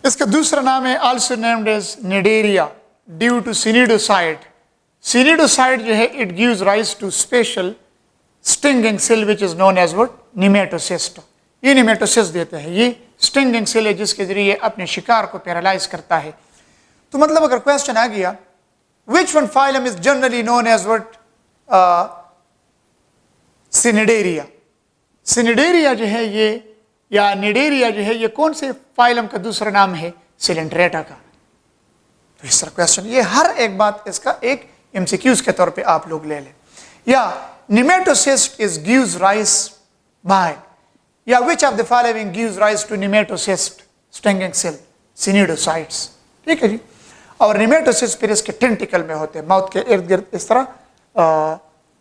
इसका दूसरा नाम है also named as Cnidaria due to cnidocyte. Cnidocyte जो है it gives rise to special stinging cell which is known as what nematocyst. ये निमेटोसिस्ट देते हैं, ये स्टिंगिंग सेल है जिसके जरिए अपने शिकार को पैरालाइज करता है। तो मतलब अगर क्वेश्चन आ गया which one phylum is generally known as what Cnidaria. Cnidaria जो है ये या निडेरिया जो है ये कौन से फाइलम का दूसरा नाम है? सिलेंट्रेटा का। तो इस तरह क्वेश्चन, ये हर एक बात इसका एक एमसीक्यूज के तौर पे आप लोग ले लें। या nematocyst is gives rise by, या which of the following gives rise to nematocyst stinging cell? Cnidocytes. ठीक है जी। और निमेटोसिस्ट फिर इसके टेंटिकल में होते हैं, माउथ के इर्द गिर्द इस तरह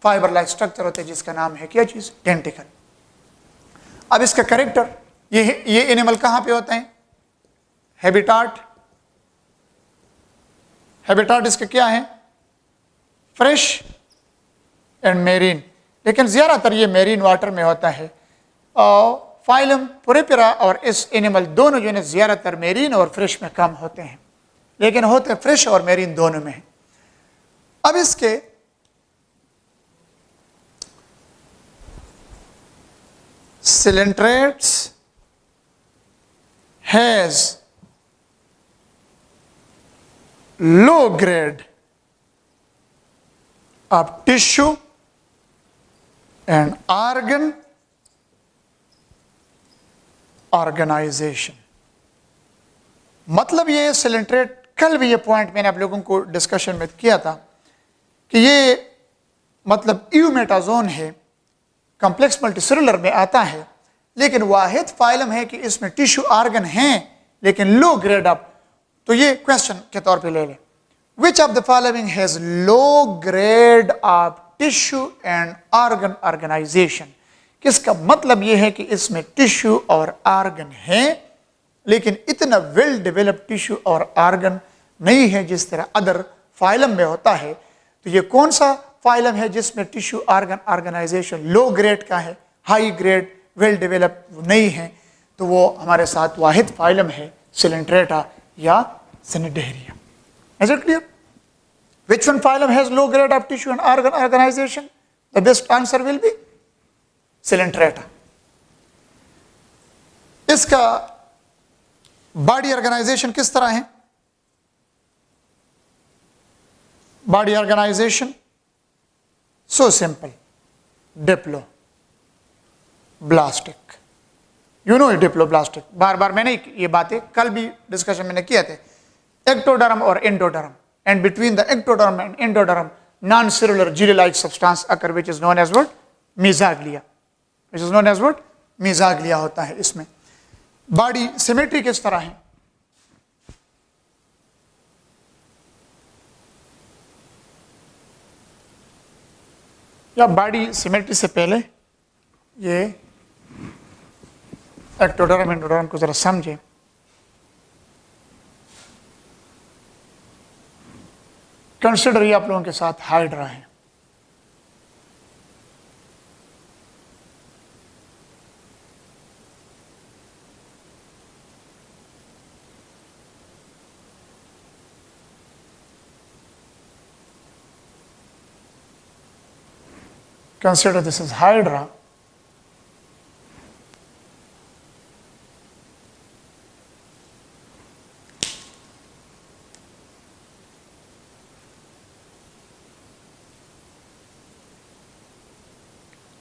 फाइबर लाइक स्ट्रक्चर होते हैं जिसका नाम है क्या चीज? टेंटिकल। अब इसका कैरेक्टर, ये एनिमल कहां पे होते हैं? हैबिटाट। हैबिटाट इसका क्या है? फ्रेश एंड मेरीन, लेकिन ज्यादातर ये मेरीन वाटर में होता है। फाइलम पुरेपिरा और इस एनिमल दोनों जो है ज्यादातर मेरीन और फ्रेश में कम होते हैं, लेकिन होते हैं फ्रेश और मेरीन दोनों में। अब इसके Coelentrates has low grade of tissue and organ organization। मतलब ये सिलेंट्रेट, कल भी ये पॉइंट मैंने आप लोगों को डिस्कशन में किया था कि ये मतलब यूमेटाजोन है, कॉम्प्लेक्स मल्टीसेलुलर में आता है, लेकिन वाहिद फाइलम है कि इसमें टिश्यू ऑर्गन हैं लेकिन लो ग्रेड अप। तो ये क्वेश्चन के तौर पे ले लें, which of the following has low grade of tissue and organ organisation. किसका मतलब ये है कि इसमें टिश्यू और ऑर्गन हैं लेकिन इतना वेल डेवलप्ड टिश्यू और ऑर्गन नहीं है जिस तरह अदर फाइलम में होता है। तो ये कौन सा फाइलम है जिसमें tissue organ organisation low grade का है, हाई ग्रेड वेल डेवलप्ड नहीं है? तो वो हमारे साथ वाहिद फाइलम है सिलेंट्रेटा या Cnidaria. Is it clear? Which one phylum has low grade of tissue and organ organization? The best answer will be Coelenterata. इसका बॉडी ऑर्गेनाइजेशन किस तरह है? Body organization so simple, diploblastic. You know diploblastic, बार बार मैंने ये बातें कल भी डिस्कशन में किए थे। एक्टोडर्म और endoderm, and between the ectoderm and endoderm non cellular jelly like substance occur which is known as what? Mesoglea. Which is known as what? Mesoglea होता है इसमें। बॉडी सिमेट्री किस तरह है? या बॉडी सिमेट्री से पहले ये एक्टोडर्म एंडोडर्म को जरा समझें। कंसिडर ये आप लोगों के साथ हाइड्रा है। Consider this is Hydra.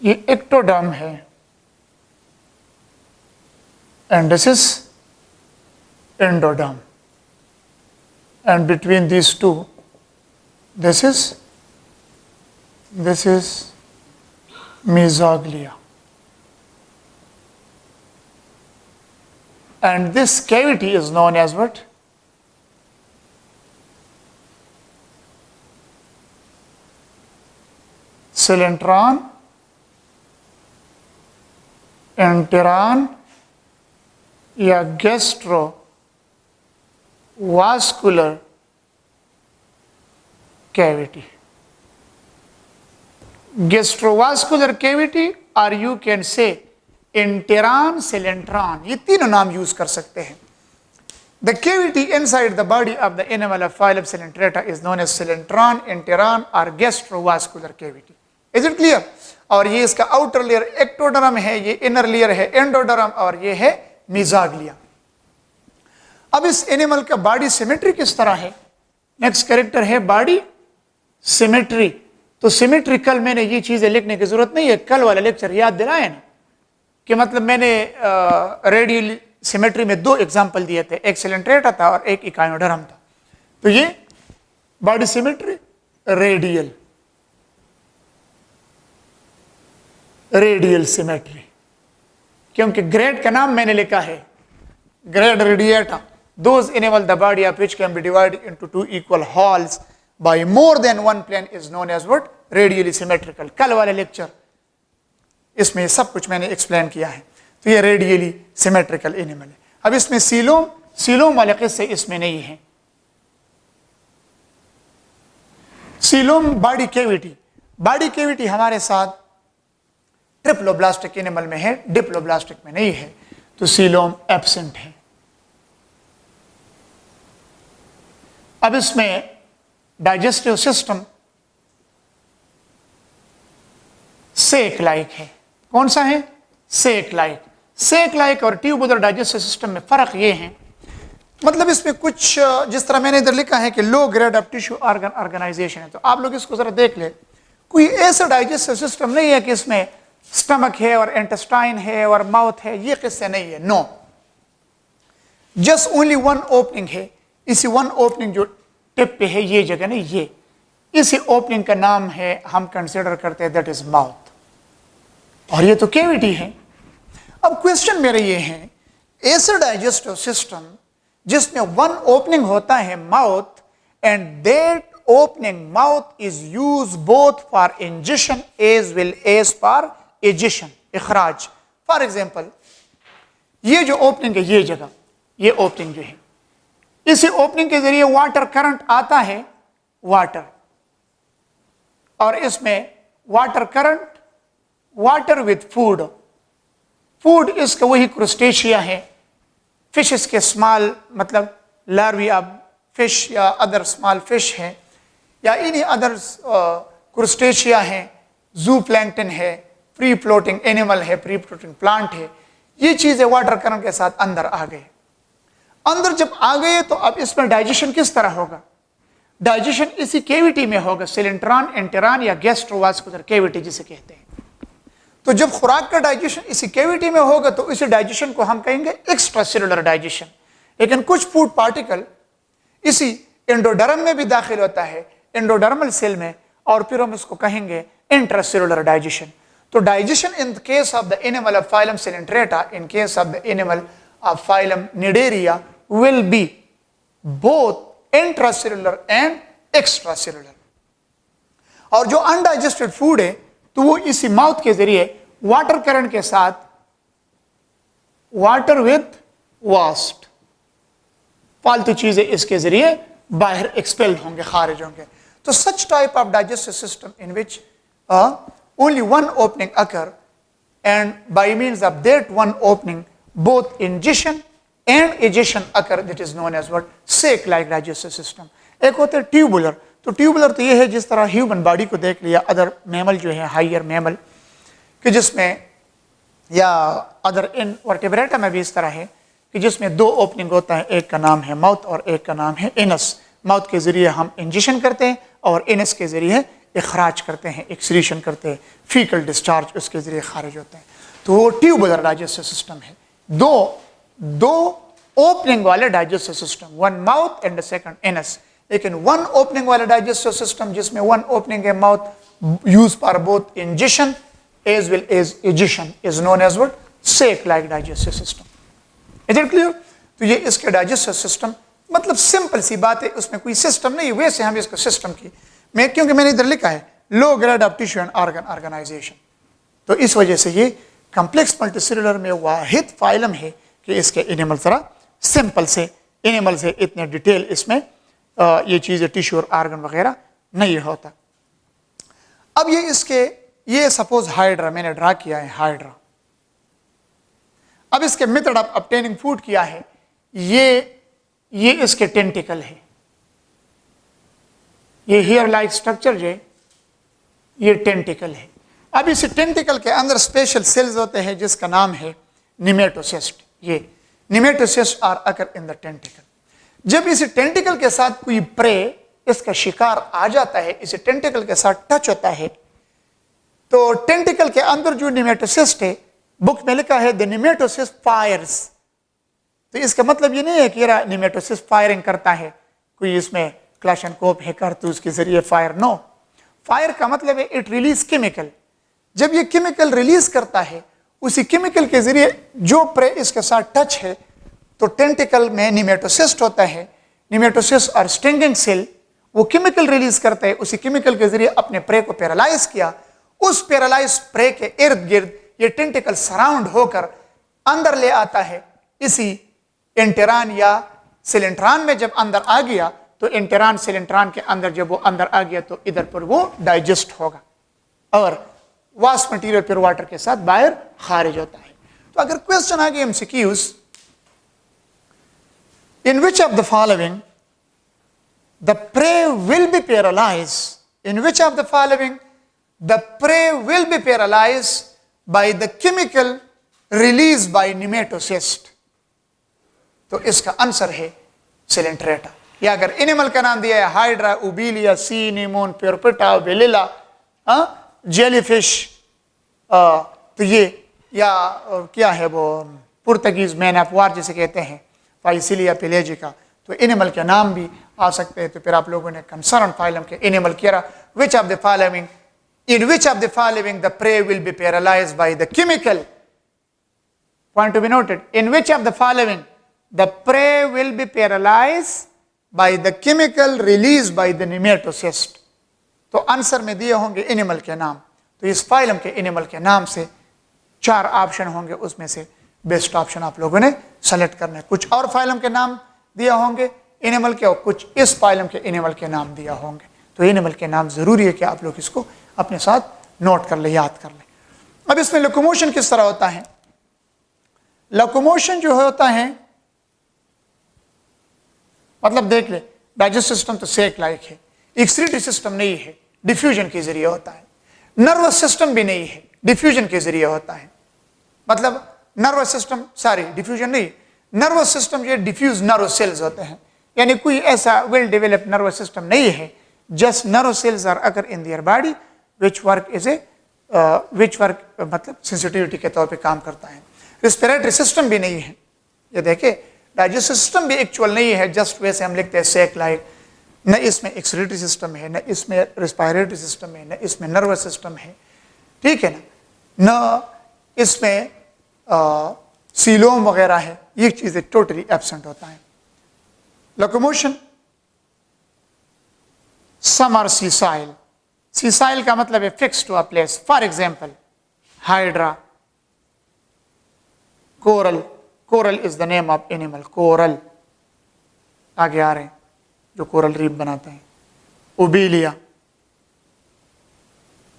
ये एक्टोडर्म है and this is endoderm, and between these two this is mesoglea, and this cavity is known as what? Coelenteron, enteron या गैस्ट्रोवास्कुलर कैविटी. गैस्ट्रोवास्कुलर कैविटी और यू कैन से एंटेरॉन, सिलेंट्रॉन, ये तीनों नाम use कर सकते हैं. The cavity inside the body of the animal of phylum Coelenterata is known as coelentron, enteron or gastrovascular cavity. Is it clear? और ये इसका आउटर लेयर एक्टोडर्म है, ये इनर लेयर है एंडोडर्म और ये है मेसोग्लिया. अब इस एनिमल का बॉडी सिमेट्री किस तरह है? नेक्स्ट कैरेक्टर है बॉडी सिमेट्री. तो सिमेट्री, कल मैंने ये चीजें लिखने की जरूरत नहीं है, कल वाला लेक्चर याद दिलाए ना, कि मतलब मैंने रेडियल सिमेट्री में दो एग्जाम्पल दिए थे, एक सिलेंट्रेटा था और एक इकाइनोडर्म था. तो ये body symmetry radial, radial symmetry, क्योंकि ग्रेड का नाम मैंने लिखा है grade Radiata. Those animal the body of which can be divided into two equal halves by more than one plane is known as what? Radially symmetrical. कल वाले lecture इसमें सब कुछ मैंने एक्सप्लेन किया है. तो ये रेडियली सिमेट्रिकल एनिमल है. अब इसमें सीलोम वाले किस्से इसमें नहीं है. सीलोम बॉडी कैविटी हमारे साथ ट्रिप्लोब्लास्टिक एनिमल में है, डिप्लोब्लास्टिक में नहीं है. तो सीलोम एब्सेंट है. अब इसमें डाइजेस्टिव सिस्टम सेक लाइक है. कौन सा है? सेक लाइक. सेक लाइक और ट्यूबुलर डाइजेस्टिव सिस्टम में फर्क ये है, मतलब इसमें कुछ जिस तरह मैंने इधर लिखा है कि low grade of tissue organ organisation है. तो आप लोग इसको जरा देख ले, कोई ऐसा डाइजेस्टिव सिस्टम नहीं है कि इसमें स्टमक है और इंटेस्टाइन है और माउथ है, ये किस्से नहीं है. No, just only one opening है. इसी वन ओपनिंग जो टिप पे है, ये जगह नहीं, ये इसी ओपनिंग का नाम है, हम कंसिडर करते हैं दैट इज माउथ. और ये तो कैविटी है. अब क्वेश्चन मेरा ये है, ऐसा डाइजेस्टिव सिस्टम जिसमें वन ओपनिंग होता है mouth, and that opening mouth is use both for ingestion as well as for egestion, इखराज. फॉर एग्जांपल, ये जो ओपनिंग है, ये जगह, ये ओपनिंग जो है, इसी ओपनिंग के जरिए वाटर करंट आता है, वाटर, और इसमें water current, water with food, food इसका वही क्रुस्टेशिया है, फिशेस के स्मॉल मतलब लार्वी ऑफ फिश या अदर स्मॉल फिश है, या इन्हीं अदर क्रुस्टेशिया है, जू प्लैंक्टन है, फ्री फ्लोटिंग एनिमल है, फ्री फ्लोटिंग प्लांट है. ये चीजें वाटर करंट के साथ अंदर आ गए. अंदर जब आ गए तो अब इसमें डाइजेशन किस तरह होगा? डाइजेशन इसी कैविटी में होगा, सिलेंट्रॉन, एंटेरॉन या गैस्ट्रोवास्कुलर कैविटी जिसे कहते हैं. तो जब खुराक का डाइजेशन इसी कैविटी में होगा तो इसी डाइजेशन को हम कहेंगे एक्स्ट्रा सेलुलर डाइजेशन. लेकिन कुछ फूड पार्टिकल इसी एंडोडर्म में भी दाखिल होता है, एंडोडर्मल सेल में, और फिर हम इसको कहेंगे इंट्रासेलुलर डाइजेशन. तो digestion in the case of the animal of phylum Coelenterata, in case of the animal of phylum Cnidaria will be both intracellular and extracellular. और जो अनडाइजेस्टेड फूड है तो वो इसी माउथ के जरिए वाटर करंट के साथ, वाटर विथ वास्ट, फालतू चीजें इसके जरिए बाहर एक्सपेल होंगे, खारिज होंगे. तो such type of digestive system in which only one opening occur, and by means of that one opening both ingestion and egestion occur, that is known as what? Sac like digestive system. एक होता है tubular. तो tubular तो ये है, जिस तरह human body को देख लिया, अदर मैमल जो है, हायर मैमल, कि जिसमें, या अदर इन वर्टेब्रेटा में भी इस तरह है कि जिसमें दो ओपनिंग होता है, एक का नाम है माउथ और एक का नाम है एनस. माउथ के जरिए हम इंजेशन करते हैं और एनस के जरिए इखराज करते हैं, एक्सक्रीशन करते हैं, फीकल डिस्चार्ज उसके जरिए खारिज होते हैं. तो वो ट्यूबुलर डाइजेस्टिव सिस्टम है. दो ओपनिंग वाले digestive system, one mouth and second anus. लेकिन वन ओपनिंग वाला डाइजेस्टिव सिस्टम जिसमें वन ओपनिंग है mouth, use for both ingestion as well as egestion, is known as what? Sac like digestive system. Is it clear? तो ये इसके digestive system, मतलब simple सी बात है, उसमें कोई सिस्टम नहीं, वैसे हम इसको सिस्टम की, क्योंकि मैंने इधर लिखा है low grade of tissue and organ organisation. तो इस वजह से ये कॉम्प्लेक्स मल्टीसेलुलर में वाहिद फाइलम है कि इसके एनिमल जरा सिंपल से एनिमल से इतने डिटेल इसमें ये चीज़ें टिश्यू और ऑर्गन वगैरह नहीं होता। अब ये सपोज हाइड्रा मैंने ड्रा किया है, हाइड्रा। अब इसके मेथड ऑफ ऑब्टेनिंग फूड किया है, ये इसके टेंटिकल है, ये हेयर लाइक स्ट्रक्चर जो ये टेंटिकल है। अब इस टेंटिकल के अंदर स्पेशल सेल्स होते हैं जिसका नाम है निमेटोसिस्ट। ये nematocyst are occur in the tentacle. जब इस टेंटिकल के साथ कोई प्रे इसका शिकार आ जाता है, इस टेंटिकल के साथ टच होता है, तो टेंटिकल के अंदर जो निमेटोसिस्ट है, बुक में लिखा है द निमेटोसिस्ट फायर्स। तो इसका मतलब ये नहीं है कि ये निमेटोसिस्ट फायरिंग करता है, कोई इसमें क्लाशनकोप है कारतूस के जरिए फायर। नो, फायर का मतलब है इट रिलीज केमिकल। जब ये केमिकल रिलीज करता है, उसी केमिकल के जरिए जो प्रे इसके साथ टच है, तो टेंटिकल में निमेटोसिस्ट होता है, निमेटोसिस्ट और स्टिंगिंग सेल वो केमिकल रिलीज करता है, उसी केमिकल के जरिए अपने प्रे को पैरालाइज किया। उस पैरालाइज प्रे के इर्द गिर्द ये टेंटिकल सराउंड होकर अंदर ले आता है। इसी एंटेरान या सिलेंट्रान में जब अंदर आ गया, तो एंटेरान सिलेंट्रान के अंदर जब वो अंदर आ गया, तो इधर पर वो डाइजेस्ट होगा और वास्ट मटीरियल फिर वाटर के साथ बाहर खारिज होता है। तो अगर क्वेश्चन आ गया MCQs, in which of the following the prey will be paralyzed? In which of the following the prey will be paralyzed by the chemical released by nematocyst? तो इसका आंसर है सिलेंट्रेटा। या अगर एनिमल का नाम दिया है हाइड्रा, उबिलिया, सी नीमोन, प्योरपिटा, वेलिला, jellyfish, तो ये या क्या है वो पुर्तगीज मैन ऑफ वार जिसे कहते हैं, फाइसिलिया पेलेजिका। तो एनिमल के नाम भी आ सकते हैं। तो फिर आप लोगों ने कंसर्न फाइलम के एनिमल किया, विच of the following, in which of the following the prey will be paralysed by the chemical, point to be noted, in which of the following the prey will be paralysed by the chemical release by the nematocyst. तो answer में दिए होंगे animal के नाम। तो इस phylum के animal के नाम से 4 ऑप्शन होंगे, उसमें से बेस्ट ऑप्शन आप लोगों ने सेलेक्ट करना है। कुछ और फाइलम के नाम दिया होंगे एनिमल के, और कुछ इस फाइलम के एनिमल के नाम दिया होंगे। तो एनिमल के नाम जरूरी है कि आप लोग इसको अपने साथ नोट कर ले, याद कर ले। अब इसमें लोकोमोशन किस तरह होता है? लोकोमोशन जो होता है, मतलब देख ले, डाइजेस्टिव सिस्टम तो सेक लाइक है, एक्सक्रीटरी सिस्टम नहीं है, डिफ्यूजन के जरिए होता है। नर्वस सिस्टम भी नहीं है, डिफ्यूजन के जरिए होता है। मतलब नर्वस सिस्टम, सॉरी डिफ्यूजन नहीं, नर्वस सिस्टम ये डिफ्यूज नर्व सेल्स होते हैं, यानी कोई ऐसा वेल डेवलप नर्वस सिस्टम नहीं है। Just nerve cells are occur in their body which work as a मतलब सेंसिटिविटी के तौर पे काम करता है। रिस्पिरेटरी सिस्टम भी नहीं है, ये देखे, डाइजेस्टिव सिस्टम भी एक्चुअल नहीं है। जस्ट वैसे हम लिखते हैं सेक लाइक, न इसमें एक्सक्रीटरी सिस्टम है, न इसमें रिस्पिरेटरी सिस्टम है, न इसमें नर्वस सिस्टम है, ठीक है ना, न इसमें सीलोम वगैरह है, ये चीजें टोटली एब्सेंट होता है। Locomotion, some are sessile. Sessile का मतलब है fix to a place. For example hydra, coral, coral is the name of animal, coral आगे आ रहे हैं जो कोरल रीफ बनाते हैं, ओबेलिया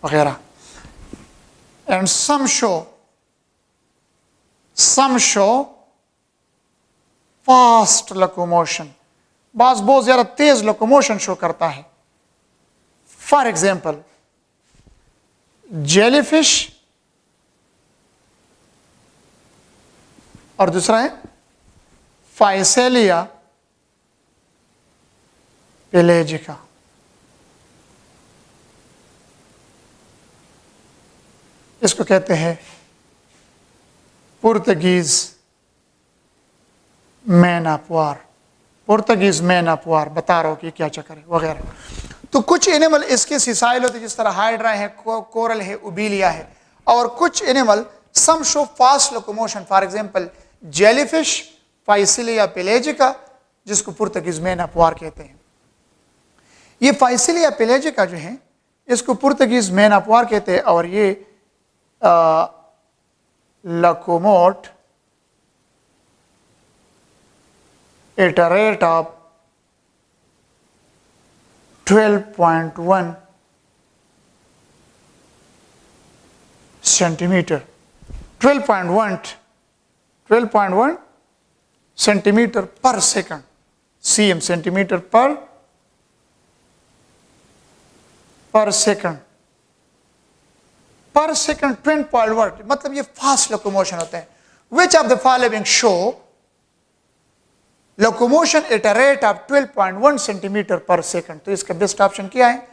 वगैरह। And some show fast locomotion, बाज बहुत ज्यादा तेज लोकोमोशन शो करता है। फॉर एग्जाम्पल जेलीफिश, और दूसरा है फाइसेलिया पेलेजिका। इसको कहते हैं Portuguese man of war, Portuguese man of वार, बता रहा हूं कि क्या चक्कर है वगैरह। तो कुछ एनिमल इसके सीसाइल होते, जिस तरह हाइड्रा है, कोरल है, उबिलिया है, और कुछ animal some show fast locomotion. For example jellyfish, Physalia pelagica, जिसको पुर्तगीज मैन ऑफ वार कहते हैं। ये फाइसिलिया पेलेजिका जो है, इसको पुर्तगीज मैन ऑफ वार कहते हैं, और ये locomote at a rate of 12.1 centimeter, 12.1 centimeter per second, cm centimeter per second, 20.1, मतलब ये फास्ट लोकोमोशन होते हैं. Which of the following show locomotion at a rate of 12.1 centimeter per second? तो इसका बेस्ट ऑप्शन क्या है?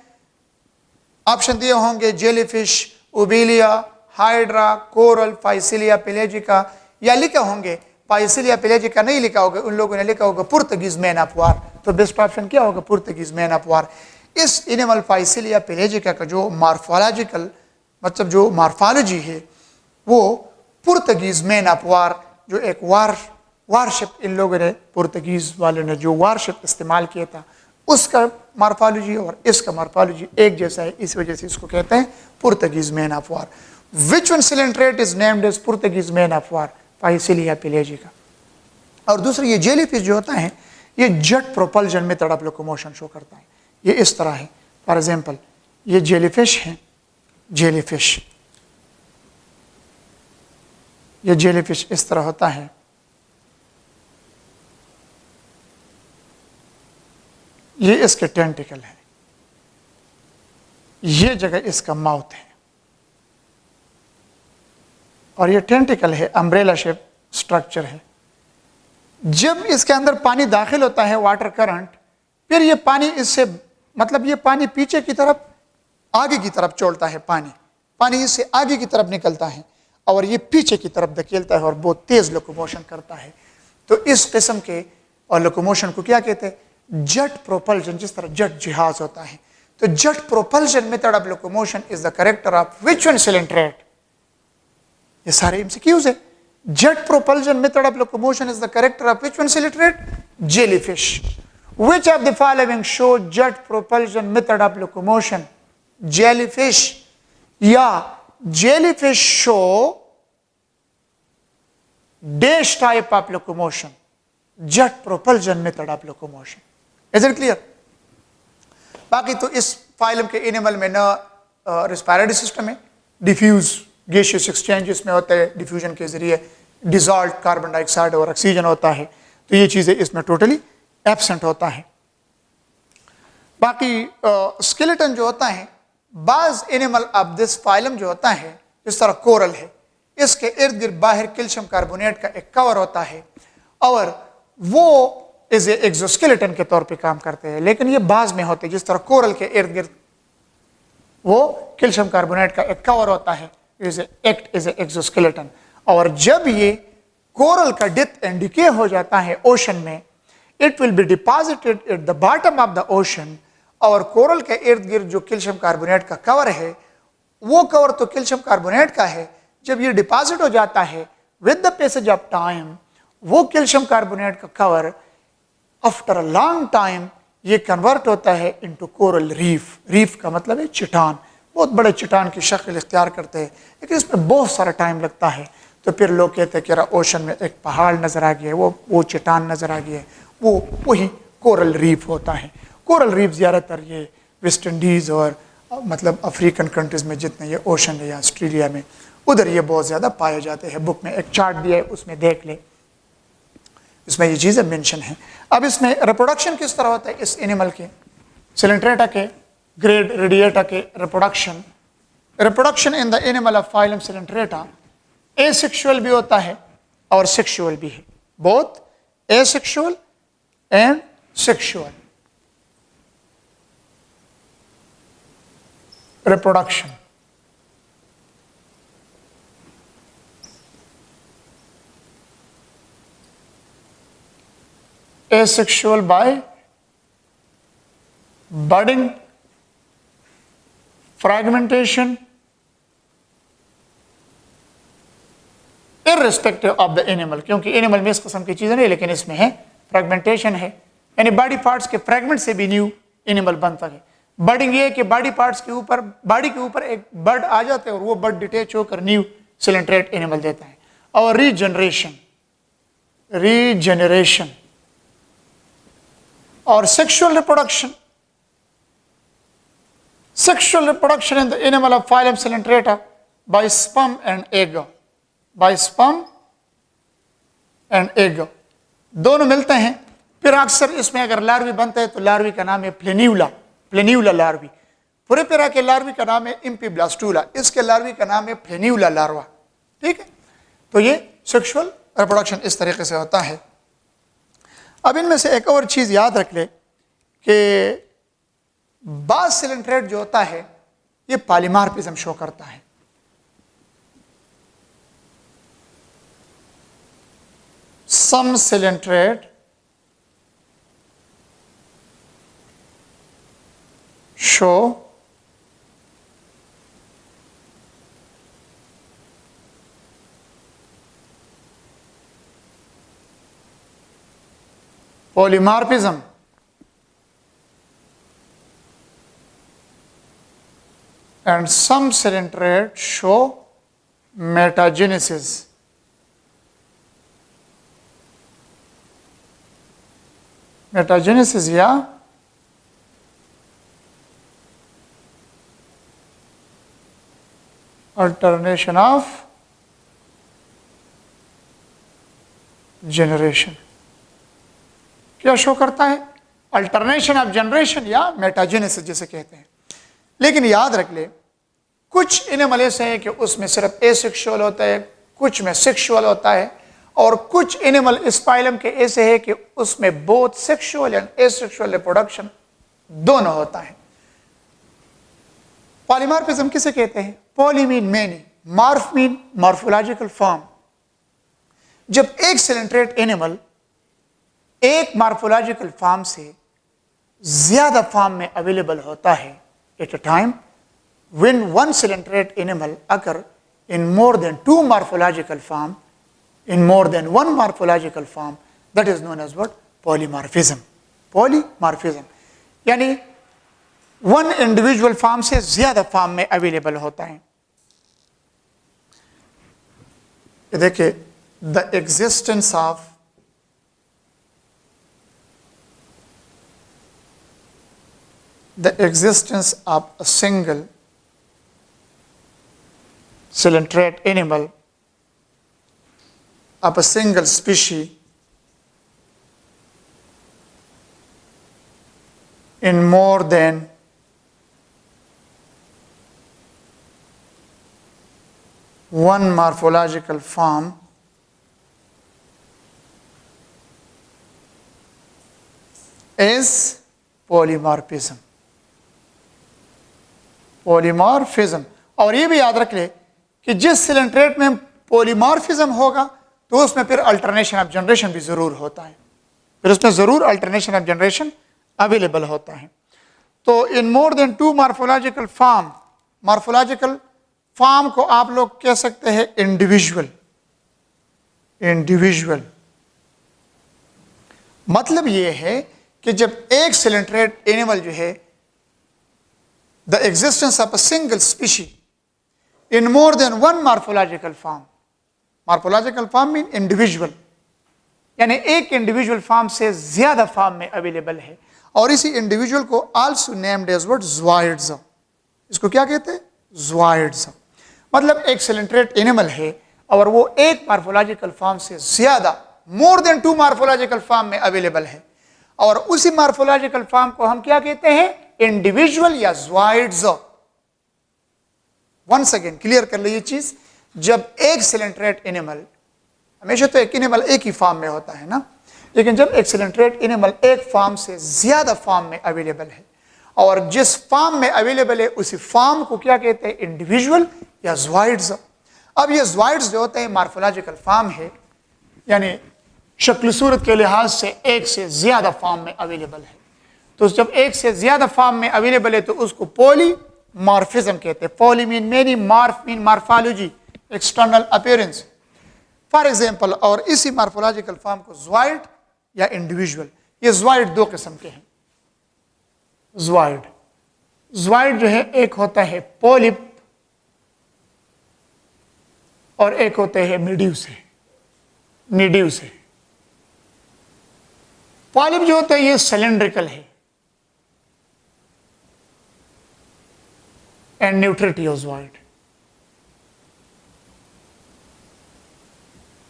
ऑप्शन दिए होंगे jellyfish, Obelia, hydra, coral, Physalia pelagica, या लिखा होंगे फाइसिलिया पेलेजिका नहीं लिखा होगा, उन लोगों ने लिखा होगा पुर्तगीज मैन ऑफ वार. तो बेस्ट ऑप्शन क्या होगा? पुर्तगीज मैन ऑफ वार. इस एनिमल फाइसिलिया पेलेजिका का जो मॉर्फोलॉजिकल मतलब जो मॉर्फोलॉजी है वो पुर्तगीज मैन ऑफ वार, जो एक वारशिप इन लोगों ने, पुर्तगीज वाले ने जो वारशिप इस्तेमाल किया था, उसका मॉर्फोलॉजी और इसका मॉर्फोलॉजी एक जैसा है, इस वजह से इसको कहते हैं Portuguese man of war. Which one coelenterate is named as Portuguese man of war? Physalia pelagica. और दूसरी ये जेलीफिश जो होता है ये jet propulsion method of locomotion show करता है. ये इस तरह है. फॉर एग्जाम्पल ये जेलीफिश है, जेलीफिश, ये जेलीफिश इस तरह होता है. ये इसके टेंटिकल है, ये जगह इसका माउथ है, और ये टेंटिकल है, अम्ब्रेला शेप स्ट्रक्चर है. जब इसके अंदर पानी दाखिल होता है, वाटर करंट, फिर ये पानी इससे मतलब ये पानी पीछे की तरफ आगे की तरफ छोड़ता है, पानी इससे आगे की तरफ निकलता है और ये पीछे की तरफ धकेलता है और बहुत तेज लोकोमोशन करता है. तो इस किस्म के और लोकोमोशन को क्या कहते हैं? Jet propulsion. जिस तरह जेट जहाज होता है, तो jet propulsion method of locomotion is the character of which one coelenterate? ये सारे एमसीक्यूज है. Jet propulsion method of locomotion is the character of which one coelenterate? Jellyfish. Which of the following show jet propulsion method of locomotion? Jellyfish. Yeah, jellyfish show dash type of locomotion. Jet propulsion method of locomotion. Is it clear? बाकी तो इस phylum के animal में न respiratory system है, diffuse gaseous exchange इसमें होता है, डिफ्यूजन के जरिए डिजॉल्व कार्बन डाइऑक्साइड और ऑक्सीजन होता है. तो ये चीज़ें इसमें टोटली एब्सेंट होता है. बाकी स्केलेटन जो होता है, बाज एनिमल ऑफ दिस फाइलम जो होता है, इस तरह कोरल है, इसके इर्द गिर्द बाहर कैल्शियम कार्बोनेट का एक कवर होता है और वो एज ए एक्सोस्केलेटन के तौर पे काम करते हैं. लेकिन ये बाज में होते हैं, जिस तरह कोरल के इर्द गिर्द वो कैल्शियम कार्बोनेट का एक कवर होता है, एक्ट एज ए एक्सोस्केलेटन. और जब ये कोरल का डेथ एंड डिके हो जाता है ओशन में, it will be deposited at the bottom of the ocean. और कोरल के इर्द गिर्द जो कैल्शियम कार्बोनेट का कवर है, वो कवर तो कैल्शियम कार्बोनेट का है. जब ये डिपॉजिट हो जाता है with the passage of time, वो कैल्शियम कार्बोनेट का cover after a long time ये कन्वर्ट होता है इनटू कोरल रीफ. रीफ का मतलब है चट्टान. बहुत बड़े चट्टान की शक्ल इख्तियार करते हैं, लेकिन इसमें बहुत सारा टाइम लगता है. तो फिर लोग कहते हैं कि ओशन में एक पहाड़ नजर आ गया, वो चट्टान नजर आ गया, वही कोरल रीफ होता है. कोरल रीफ ज़्यादातर ये वेस्ट इंडीज़ और मतलब अफ्रीकन कंट्रीज़ में जितने ये ओशन है या ऑस्ट्रेलिया में, उधर ये बहुत ज़्यादा पाए जाते हैं. बुक में एक चार्ट दिया है, उसमें देख ले, इसमें ये चीज़ें मेंशन हैं. अब इसमें रिप्रोडक्शन किस तरह होता है इस एनिमल के? सिलेंट्रेटा के, ग्रेड रेडिएटा के reproduction in the animal of phylum Coelenterata asexual भी होता है और सेक्सुअल भी है. Both asexual and sexual reproduction. Asexual by budding, fragmentation, irrespective of the animal. क्योंकि एनिमल में इस किस्म की चीज़ें नहीं, लेकिन इसमें है फ्रेगमेंटेशन है, यानी बॉडी पार्ट्स के फ्रेगमेंट से भी न्यू एनिमल बनता है. बर्डिंग ये है कि बॉडी पार्ट्स के ऊपर, बॉडी के ऊपर एक बर्ड आ जाता है और वो बर्ड डिटेच होकर न्यू सिलेंट्रेट एनिमल देता है। और रीजनरेशन, रीजनरेशन और sexual reproduction, sexual reproduction in the animal of phylum Coelenterata by sperm and egg, by sperm and egg, दोनों मिलते हैं। फिर अक्सर इसमें अगर लार्वी बनता है तो लार्वी का नाम है प्लेन्यूला, प्लेन्यूला लार्वी। पूरे पेरा के लार्वी का नाम है इम्पीब्लास्टूला, इसके लार्वी का नाम है प्लेन्यूला लार्वा। ठीक है, तो ये सेक्सुअल रिप्रोडक्शन इस तरीके से होता है। अब इनमें से एक और चीज़ याद रख ले कि बास सिलेंट्रेट जो होता है ये पॉलीमॉर्फिज्म शो करता है। Some coelenterate show polymorphism and some coelenterate show metagenesis. Metagenesis या alternation of generation क्या शो करता है? अल्टरनेशन ऑफ जनरेशन या मेटाजेनेसिस जिसे कहते हैं। लेकिन याद रख ले, कुछ एनिमल ऐसे हैं कि उसमें सिर्फ एसेक्सुअल होता है, कुछ में सेक्सुअल होता है, और कुछ एनिमल स्पाइलम के ऐसे हैं कि उसमें both sexual and asexual reproduction दोनों होता है। पॉलीमॉर्फिज्म किसे कहते हैं? Poly mean many, morph mean morphological form. जब एक सिलेंट्रेट एनिमल एक मॉर्फोलॉजिकल फॉर्म से ज्यादा फॉर्म में अवेलेबल होता है at a time, when one coelenterate animal occur in more than two morphological form, in more than one morphological form, that is known as what? Polymorphism. Polymorphism यानी one individual form से ज्यादा form में available होता है। देखिए, the existence of a single coelenterate animal of a single species in more than one morphological form is polymorphism. Polymorphism. और ये भी याद रख ले कि जिस सिलेंट्रेट में पॉलीमॉर्फिज्म होगा तो उसमें फिर अल्टरनेशन ऑफ जनरेशन भी जरूर होता है, फिर उसमें जरूर अल्टरनेशन ऑफ जनरेशन अवेलेबल होता है। तो in more than two morphological form, morphological form को आप लोग कह सकते हैं इंडिविजुअल। इंडिविजुअल मतलब ये है कि जब एक सिलेंट्रेट एनिमल जो है, the existence of a single species in more than one morphological form, morphological form mean individual, यानी एक इंडिविजुअल फॉर्म से ज्यादा फॉर्म में अवेलेबल है, और इसी इंडिविजुअल को आल्सो नेम्ड एज व्हाट? ज़्वाइड्स। इसको क्या कहते हैं? ज़्वाइड्स। मतलब एक सिलेंट्रेट एनिमल है और वो एक मॉर्फोलॉजिकल फॉर्म से ज्यादा, more than two morphological form में अवेलेबल है, और उसी मॉर्फोलॉजिकल फॉर्म को हम क्या कहते हैं? इंडिविजुअल या ज़्वाइड्स। वंस अगेन क्लियर कर लो ये चीज, जब एक सिलेंट्रेट एनिमल, हमेशा तो एक एनिमल एक ही फॉर्म में होता है ना, लेकिन जब एक सिलेंट्रेट एनिमल एक फॉर्म से ज्यादा फॉर्म में अवेलेबल है, और जिस फॉर्म में अवेलेबल है उसी फॉर्म को क्या कहते हैं? इंडिविजुअल या ज़्वाइड्स। अब ये ज़्वाइड्स जो होते हैं मॉर्फोलॉजिकल फॉर्म है, यानी शक्ल सूरत के लिहाज से एक से ज्यादा फॉर्म में अवेलेबल है। तो जब एक से ज्यादा फॉर्म में अवेलेबल है तो उसको पॉलीमॉर्फिज्म कहते हैं। Poly mean many, morph mean morphology, external appearance, for example. और इसी मॉर्फोलॉजिकल फॉर्म को ज़्वाइड या इंडिविजुअल, ये ज़्वाइड दो किस्म के हैं। ज़्वाइड ज़ॉइड जो है एक होता है पॉलिप और एक होते हैं मिड्यूसे। मिड्यूसे पॉलिप जो होता है ये सिलेंड्रिकल है एंड न्यूट्रिटियोज़ॉइड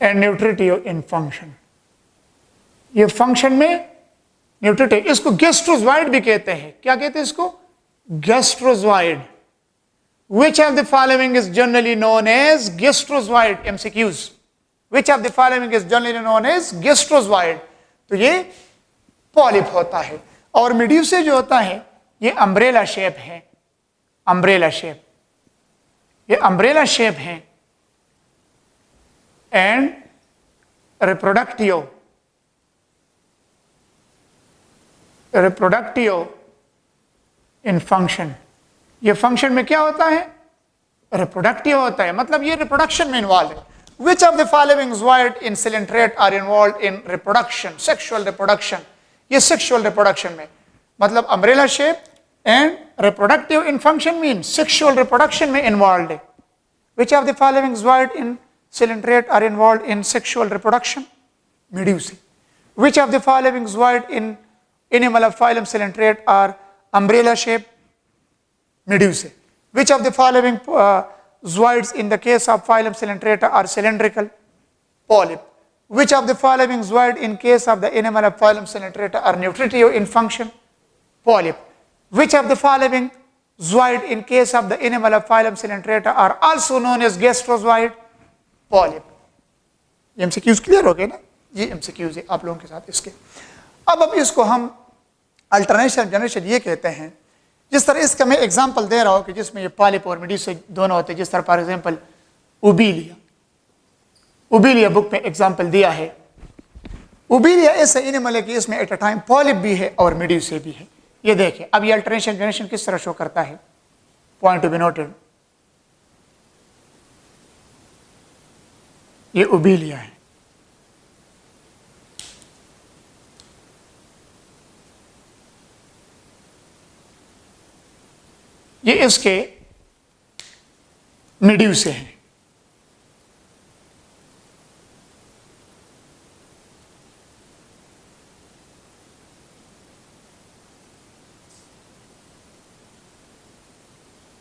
एंड न्यूट्रिटियो इन फंक्शन। ये फंक्शन में न्यूट्रिटिव, इसको गैस्ट्रोज़ॉइड भी कहते हैं। क्या कहते हैं इसको? गैस्ट्रोज़ॉइड। Which of the following is generally known as gastrozoid? MCQs. Which of the following is generally known as gastrozoid? तो ये पॉलिप होता है। और मिड्यूसे जो होता है ये अम्ब्रेला शेप है। अम्ब्रेला शेप, ये अम्ब्रेला शेप है। And reproductive in function. ये फंक्शन में क्या होता है? रिप्रोडक्टिव होता है, मतलब ये रिप्रोडक्शन में इन्वॉल्व है। Which of the following zooid in coelenterate are involve in reproduction, sexual reproduction. ये सेक्सुअल रिप्रोडक्शन में, मतलब umbrella shape and reproductive in function mean sexual reproduction में इन्वॉल्व है। Which of the following zooid in coelenterate are involve in sexual reproduction? Medusae. Which of the following zooid in animal of phylum coelenterate are umbrella shape? Medusae. Which of the following zooids in the case of phylum Coelenterata are cylindrical? Polyp. Which of the following zooid in case of the animal of phylum Coelenterata are nutritive in function? Polyp. Which of the following zooid in case of the animal of phylum Coelenterata are also known as gastrozoid? Polyp. ये MCQs clear हो गए ना? ये MCQs है आप लोगों के साथ इसके। अब इसको हम अल्टरनेशन जनरेशन ये कहते हैं। जिस तरह इसका मैं एग्जांपल दे रहा हूं कि जिसमें ये पॉलिप और मिड्यूसे दोनों होते हैं। जिस तरह फॉर एग्जांपल उबीलिया बुक में एग्जांपल दिया है। उबीलिया ऐसा एनिमल है कि इसमें एट अ टाइम पॉलिप भी है और मिड्यूसे भी है। ये देखिए अब ये अल्टरनेशन जनरेशन किस तरह शो करता है। पॉइंट टू बी नोटेड, ये उबीलिया है। ये इसके मिड्यूसे हैं।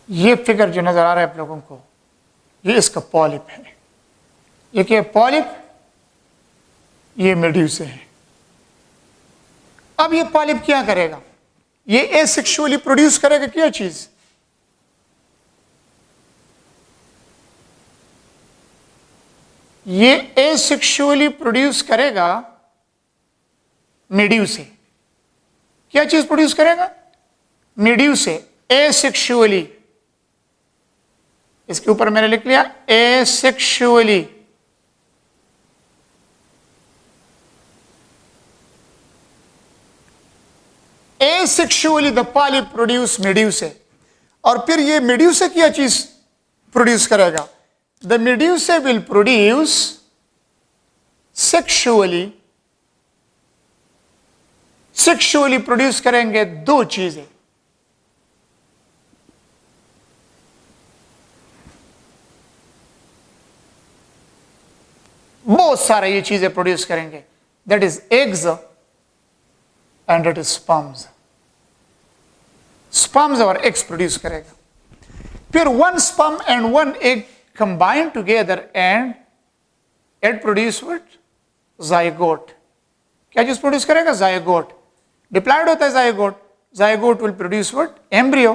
ये फिगर जो नजर आ रहा है आप लोगों को, ये इसका पॉलिप है। ये क्या पॉलिप, ये मिड्यूसे है। अब ये पॉलिप क्या करेगा? ये एसेक्सुअली प्रोड्यूस करेगा क्या चीज? ये एसेक्सुअली प्रोड्यूस करेगा मिड्यूसे। क्या चीज प्रोड्यूस करेगा? Medusae asexually. इसके ऊपर मैंने लिख लिया asexually. Asexually the polyp produce medusae. और फिर ये मिड्यूसे क्या चीज प्रोड्यूस करेगा? The medusae will produce sexually produce करेंगे दो चीजें। बहुत सारे ये चीजें प्रोड्यूस करेंगे। That is eggs and that is sperms. Sperms और एग्स प्रोड्यूस करेगा। फिर one sperm and one egg combine together and it produce what? Zygote. क्या चीज प्रोड्यूस करेगा? zygote. डिप्लॉयड होता है zygote. Zygote will produce what? Embryo.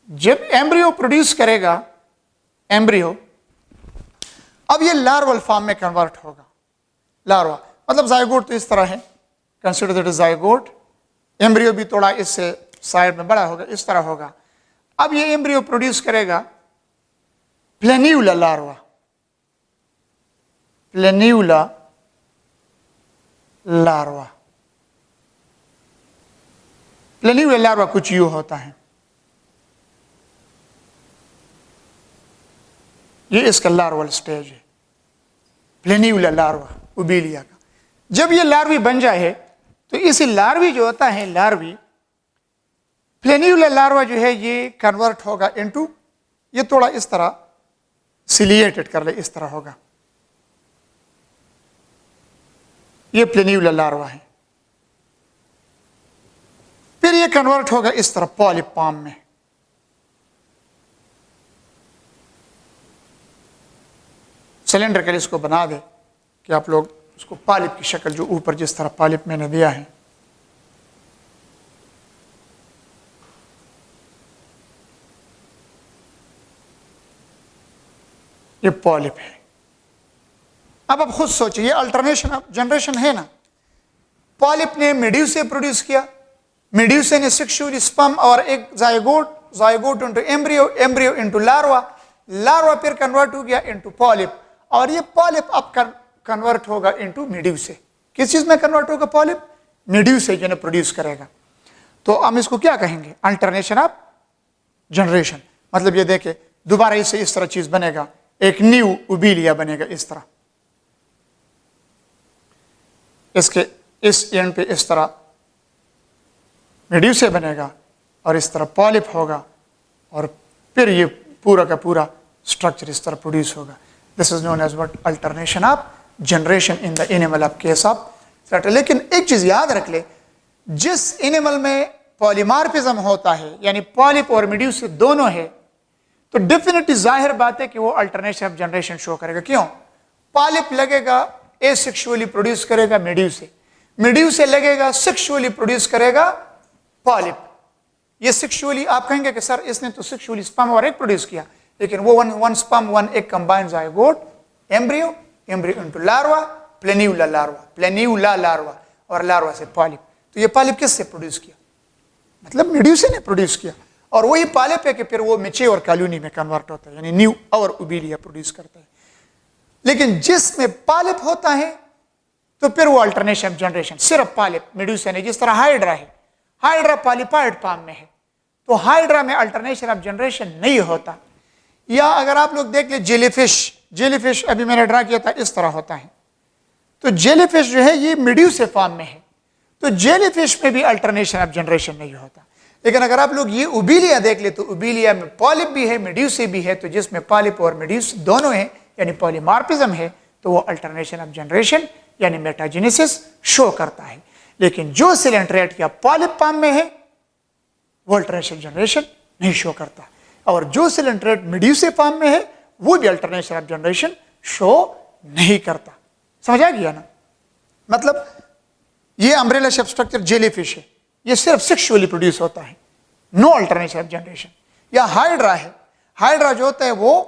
जब embryo produce करेगा एम्ब्रियो, अब ये लार्वल फॉर्म में कन्वर्ट होगा। लार्वा मतलब zygote तो इस तरह है, consider that is zygote। Embryo भी थोड़ा इससे साइड में बड़ा होगा, इस तरह होगा। अब ये एम्ब्रियो प्रोड्यूस करेगा प्लेन्यूला larva. Planula larva. Planula larva कुछ यूं होता है। ये इसका लार्वल स्टेज है, प्लेन्यूला लार्वा उबीलिया का। जब ये लार्वी बन जाए तो इसी लार्वी जो होता है, लार्वी प्लेन्यूलर लार्वा जो है ये कन्वर्ट होगा इनटू, ये थोड़ा इस तरह सिलिएटेड कर ले, इस तरह होगा, ये प्लेन्यूलर लार्वा है। फिर ये कन्वर्ट होगा इस तरह पॉलिप पाम में। सिलेंडर के लिए इसको बना दे कि आप लोग उसको पॉलिप की शक्ल, जो ऊपर जिस तरह पॉलिप मैंने दिया है, ये पॉलिप है। अब आप खुद सोचिए, ये अल्टरनेशन जनरेशन है ना। पॉलिप ने मेड्यूसे प्रोड्यूस किया, मेड्यूसे ने सेक्सुअली स्पर्म और एक zygote, zygote into embryo, embryo into larva, larva फिर कन्वर्ट हो गया इनटू पॉलिप, और ये पॉलिप अब कन्वर्ट होगा इनटू मेड्यूसे। किस चीज में कन्वर्ट होगा पॉलिप? मेड्यूसे जो प्रोड्यूस करेगा। तो हम इसको क्या कहेंगे? Alternation of generation. मतलब ये देखे दोबारा इससे इस तरह चीज बनेगा, एक न्यू उबीलिया बनेगा इस तरह, इसके इस एंड पे इस तरह मेड्यूसे बनेगा और इस तरह पॉलिप होगा, और फिर ये पूरा का पूरा स्ट्रक्चर इस तरह प्रोड्यूस होगा। This is known as what? Alternation of generation in the animal of case of settle. लेकिन एक चीज याद रख ले, जिस एनिमल में पॉलीमार्फिज्म होता है, यानी पॉलिप और मेड्यूसे दोनों है, तो डेफिनेटली जाहिर बात है कि वो अल्टरनेशन ऑफ जनरेशन शो करेगा। क्यों? पॉलिप लगेगा एसेक्सुअली प्रोड्यूस करेगा मेड्यूसे, मेड्यूसे लगेगा सेक्सुअली प्रोड्यूस करेगा पॉलिप। ये सेक्सुअली आप कहेंगे कि सर इसने तो सेक्सुअली स्पर्म और एग प्रोड्यूस किया, लेकिन वो one sperm one egg combined zygote, embryo, embryo into larva, planula larva, planula larva, और लार्वा से पॉलिप। तो ये पॉलिप किससे प्रोड्यूस किया? मतलब मेड्यूसे ने प्रोड्यूस किया, और वही पॉलिप है कि फिर वो मैच्योर कॉलोनी में कन्वर्ट होता है, यानी न्यू और उबीलिया प्रोड्यूस करता है। लेकिन जिसमें पॉलिप होता है तो फिर वो अल्टरनेशन ऑफ जनरेशन सिर्फ पॉलिप मेड्यूसा ने, जिस तरह हाइड्रा है, हाइड्रा पॉलिपॉइड फॉर्म में है, तो हाइड्रा में अल्टरनेशन ऑफ जनरेशन नहीं होता। या अगर आप लोग देख ले जेलीफिश, जेलीफिश अभी मैंने ड्रा किया था, इस तरह होता है। तो जेलीफिश जो है ये मेड्यूसा फॉर्म में है, तो जेलीफिश में भी अल्टरनेशन ऑफ जनरेशन नहीं होता। लेकिन अगर आप लोग ये उबीलिया देख ले, तो उबीलिया में पॉलिप भी है, मेड्यूसे भी है, तो जिसमें पॉलिप और मेड्यूस दोनों है, यानी पॉलीमार्फिज्म है, तो वो अल्टरनेशन ऑफ जनरेशन यानी मेटाजेनेसिस शो करता है। लेकिन जो सिलेंट्रेट या पॉलिप फॉर्म में है वो अल्टरनेशन जनरेशन नहीं शो करता, और जो सिलेंट्रेट मेड्यूसे फॉर्म में है वो भी अल्टरनेशन ऑफ जनरेशन शो नहीं करता। समझ आ गया ना? मतलब ये अम्ब्रेला शेप स्ट्रक्चर जेलीफिश है, ये सिर्फ सेक्सुअली प्रोड्यूस होता है, नो अल्टरनेशन ऑफ जनरेशन। या हाइड्रा है, हाइड्रा जो होता है वो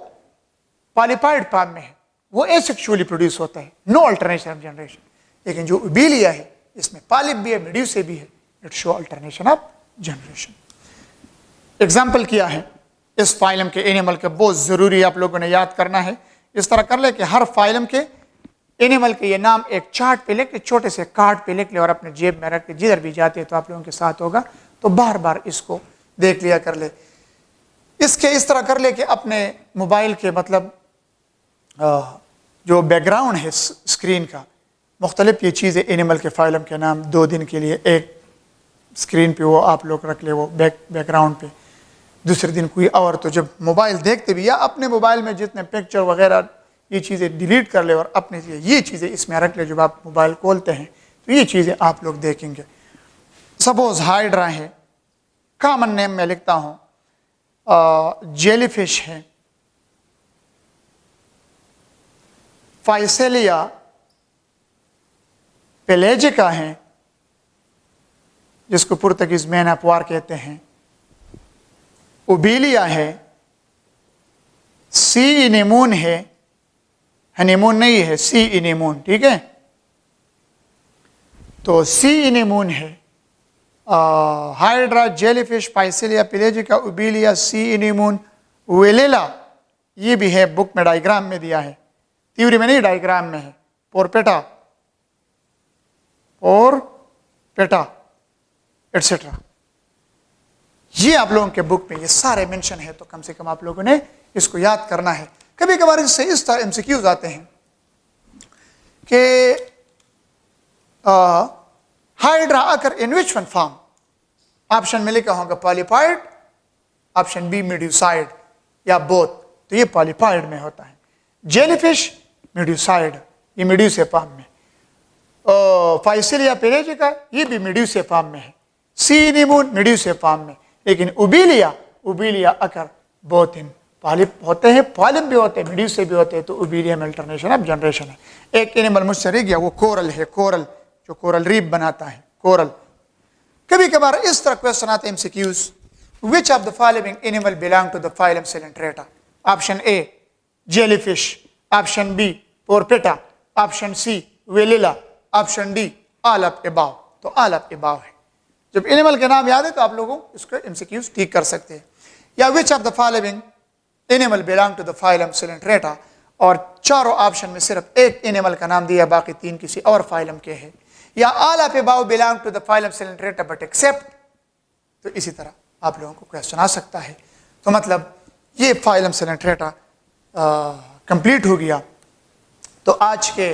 पॉलिपॉइड फॉर्म में है, वो एसेक्सुअली प्रोड्यूस होता है, नो अल्टरनेशन ऑफ जनरेशन। लेकिन जो उबीलिया है इसमें पॉलिप भी है, मेड्यूसे भी है, it show alternation of generation. Example किया है इस फाइलम के एनिमल के, बहुत जरूरी आप लोगों ने याद करना है। इस तरह कर ले कि हर फाइलम के एनिमल के ये नाम एक चार्ट पे लिख ले, छोटे से कार्ड पे लिख ले, और अपने जेब में रख ले, जिधर भी जाते हैं तो आप लोगों के साथ होगा, तो बार बार इसको देख लिया कर ले। इसके इस तरह कर ले कि अपने मोबाइल के मतलब जो बैकग्राउंड है स्क्रीन का, मुख्तलिफ ये चीज़ें एनिमल के फाइलम के नाम 2 दिन के लिए एक स्क्रीन पे वो आप लोग रख ले, वो बैकग्राउंड पे, दूसरे दिन कोई और। तो जब मोबाइल देखते भी, या अपने मोबाइल में जितने पिक्चर वगैरह ये चीज़ें डिलीट कर ले और अपने ये चीज़ें इसमें रख ले, जब आप मोबाइल खोलते हैं तो ये चीज़ें आप लोग देखेंगे। सपोज हाइड्रा है, कॉमन नेम में लिखता हूँ, जेलीफिश है, फाइसेलिया पेलेजिका है, जिसको पुर्तगीज मैन ऑफ वार कहते हैं, उबीलिया है, सी इनेमून है, हनीमून नहीं है, सी इनेमून, ठीक है। तो सी इनेमून है, हाइड्रा, जेलीफिश, फाइसेलिया पेलेजिका, उबीलिया, सी इनेमून, वेलेला, ये भी है, बुक में डायग्राम में दिया है, थ्योरी में नहीं डायग्राम में है, पोरपेटा, और पेटा एटसेट्रा। ये आप लोगों के बुक में ये सारे मेंशन है, तो कम से कम आप लोगों ने इसको याद करना है। कभी कभार इससे इस तरह एमसीक्यूज आते हैं कि हाइड्रा आकर इन विच वन फॉर्म, ऑप्शन में लिखा होगा पॉलीपॉइड, ऑप्शन बी मीड्यूसाइड या बोथ, तो ये पॉलीपॉइड में होता है। जेलीफिश मीड्यूसाइड, ये मीड्यूसेफॉर्म में। फाइसिलिया पेलेजिका ये भी मीड्यूसेफॉर्म में है। सी एनीमोन मीड्यूसेफॉर्म में, लेकिन उबीलिया अकर बोथ इन पॉलिप होते हैं, पॉलिप भी होते हैं, मीड्यूसे भी होते हैं, तो उबीलिया में अल्टरनेशन ऑफ जनरेशन है। एक एनिमल मुझसे रह गया, वो कोरल है, कोरल जो कोरल रीफ बनाता है, कोरल। कभी कभार इस तरह क्वेश्चन आते हैं MCQs, which of the following animal belong to the phylum Coelenterata? Option A jellyfish, option B Porpita, option C Velella, option D all of above. तो ऑल ऑफ अबव है। जब एनिमल के नाम याद है तो आप लोगों इसको एमसीक्यूज ठीक कर सकते हैं। या which of the following animal belong to the phylum Coelenterata, और चारों ऑप्शन में सिर्फ एक एनिमल का नाम दिया, बाकी तीन किसी और फाइलम के हैं। या all of above belong to the phylum Coelenterata but except, तो इसी तरह आप लोगों को क्वेश्चन आ सकता है। तो मतलब ये फाइलम सिलेंट्रेटा कंप्लीट हो गया। तो आज के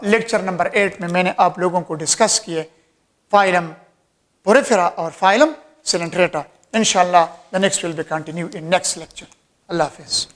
लेक्चर नंबर 8 में मैंने आप लोगों को डिस्कस किए फाइलम पोरिफेरा और फाइलम सिलेंट्रेटा। इंशाल्लाह the next will be continue in next lecture. अल्लाह हाफिज़।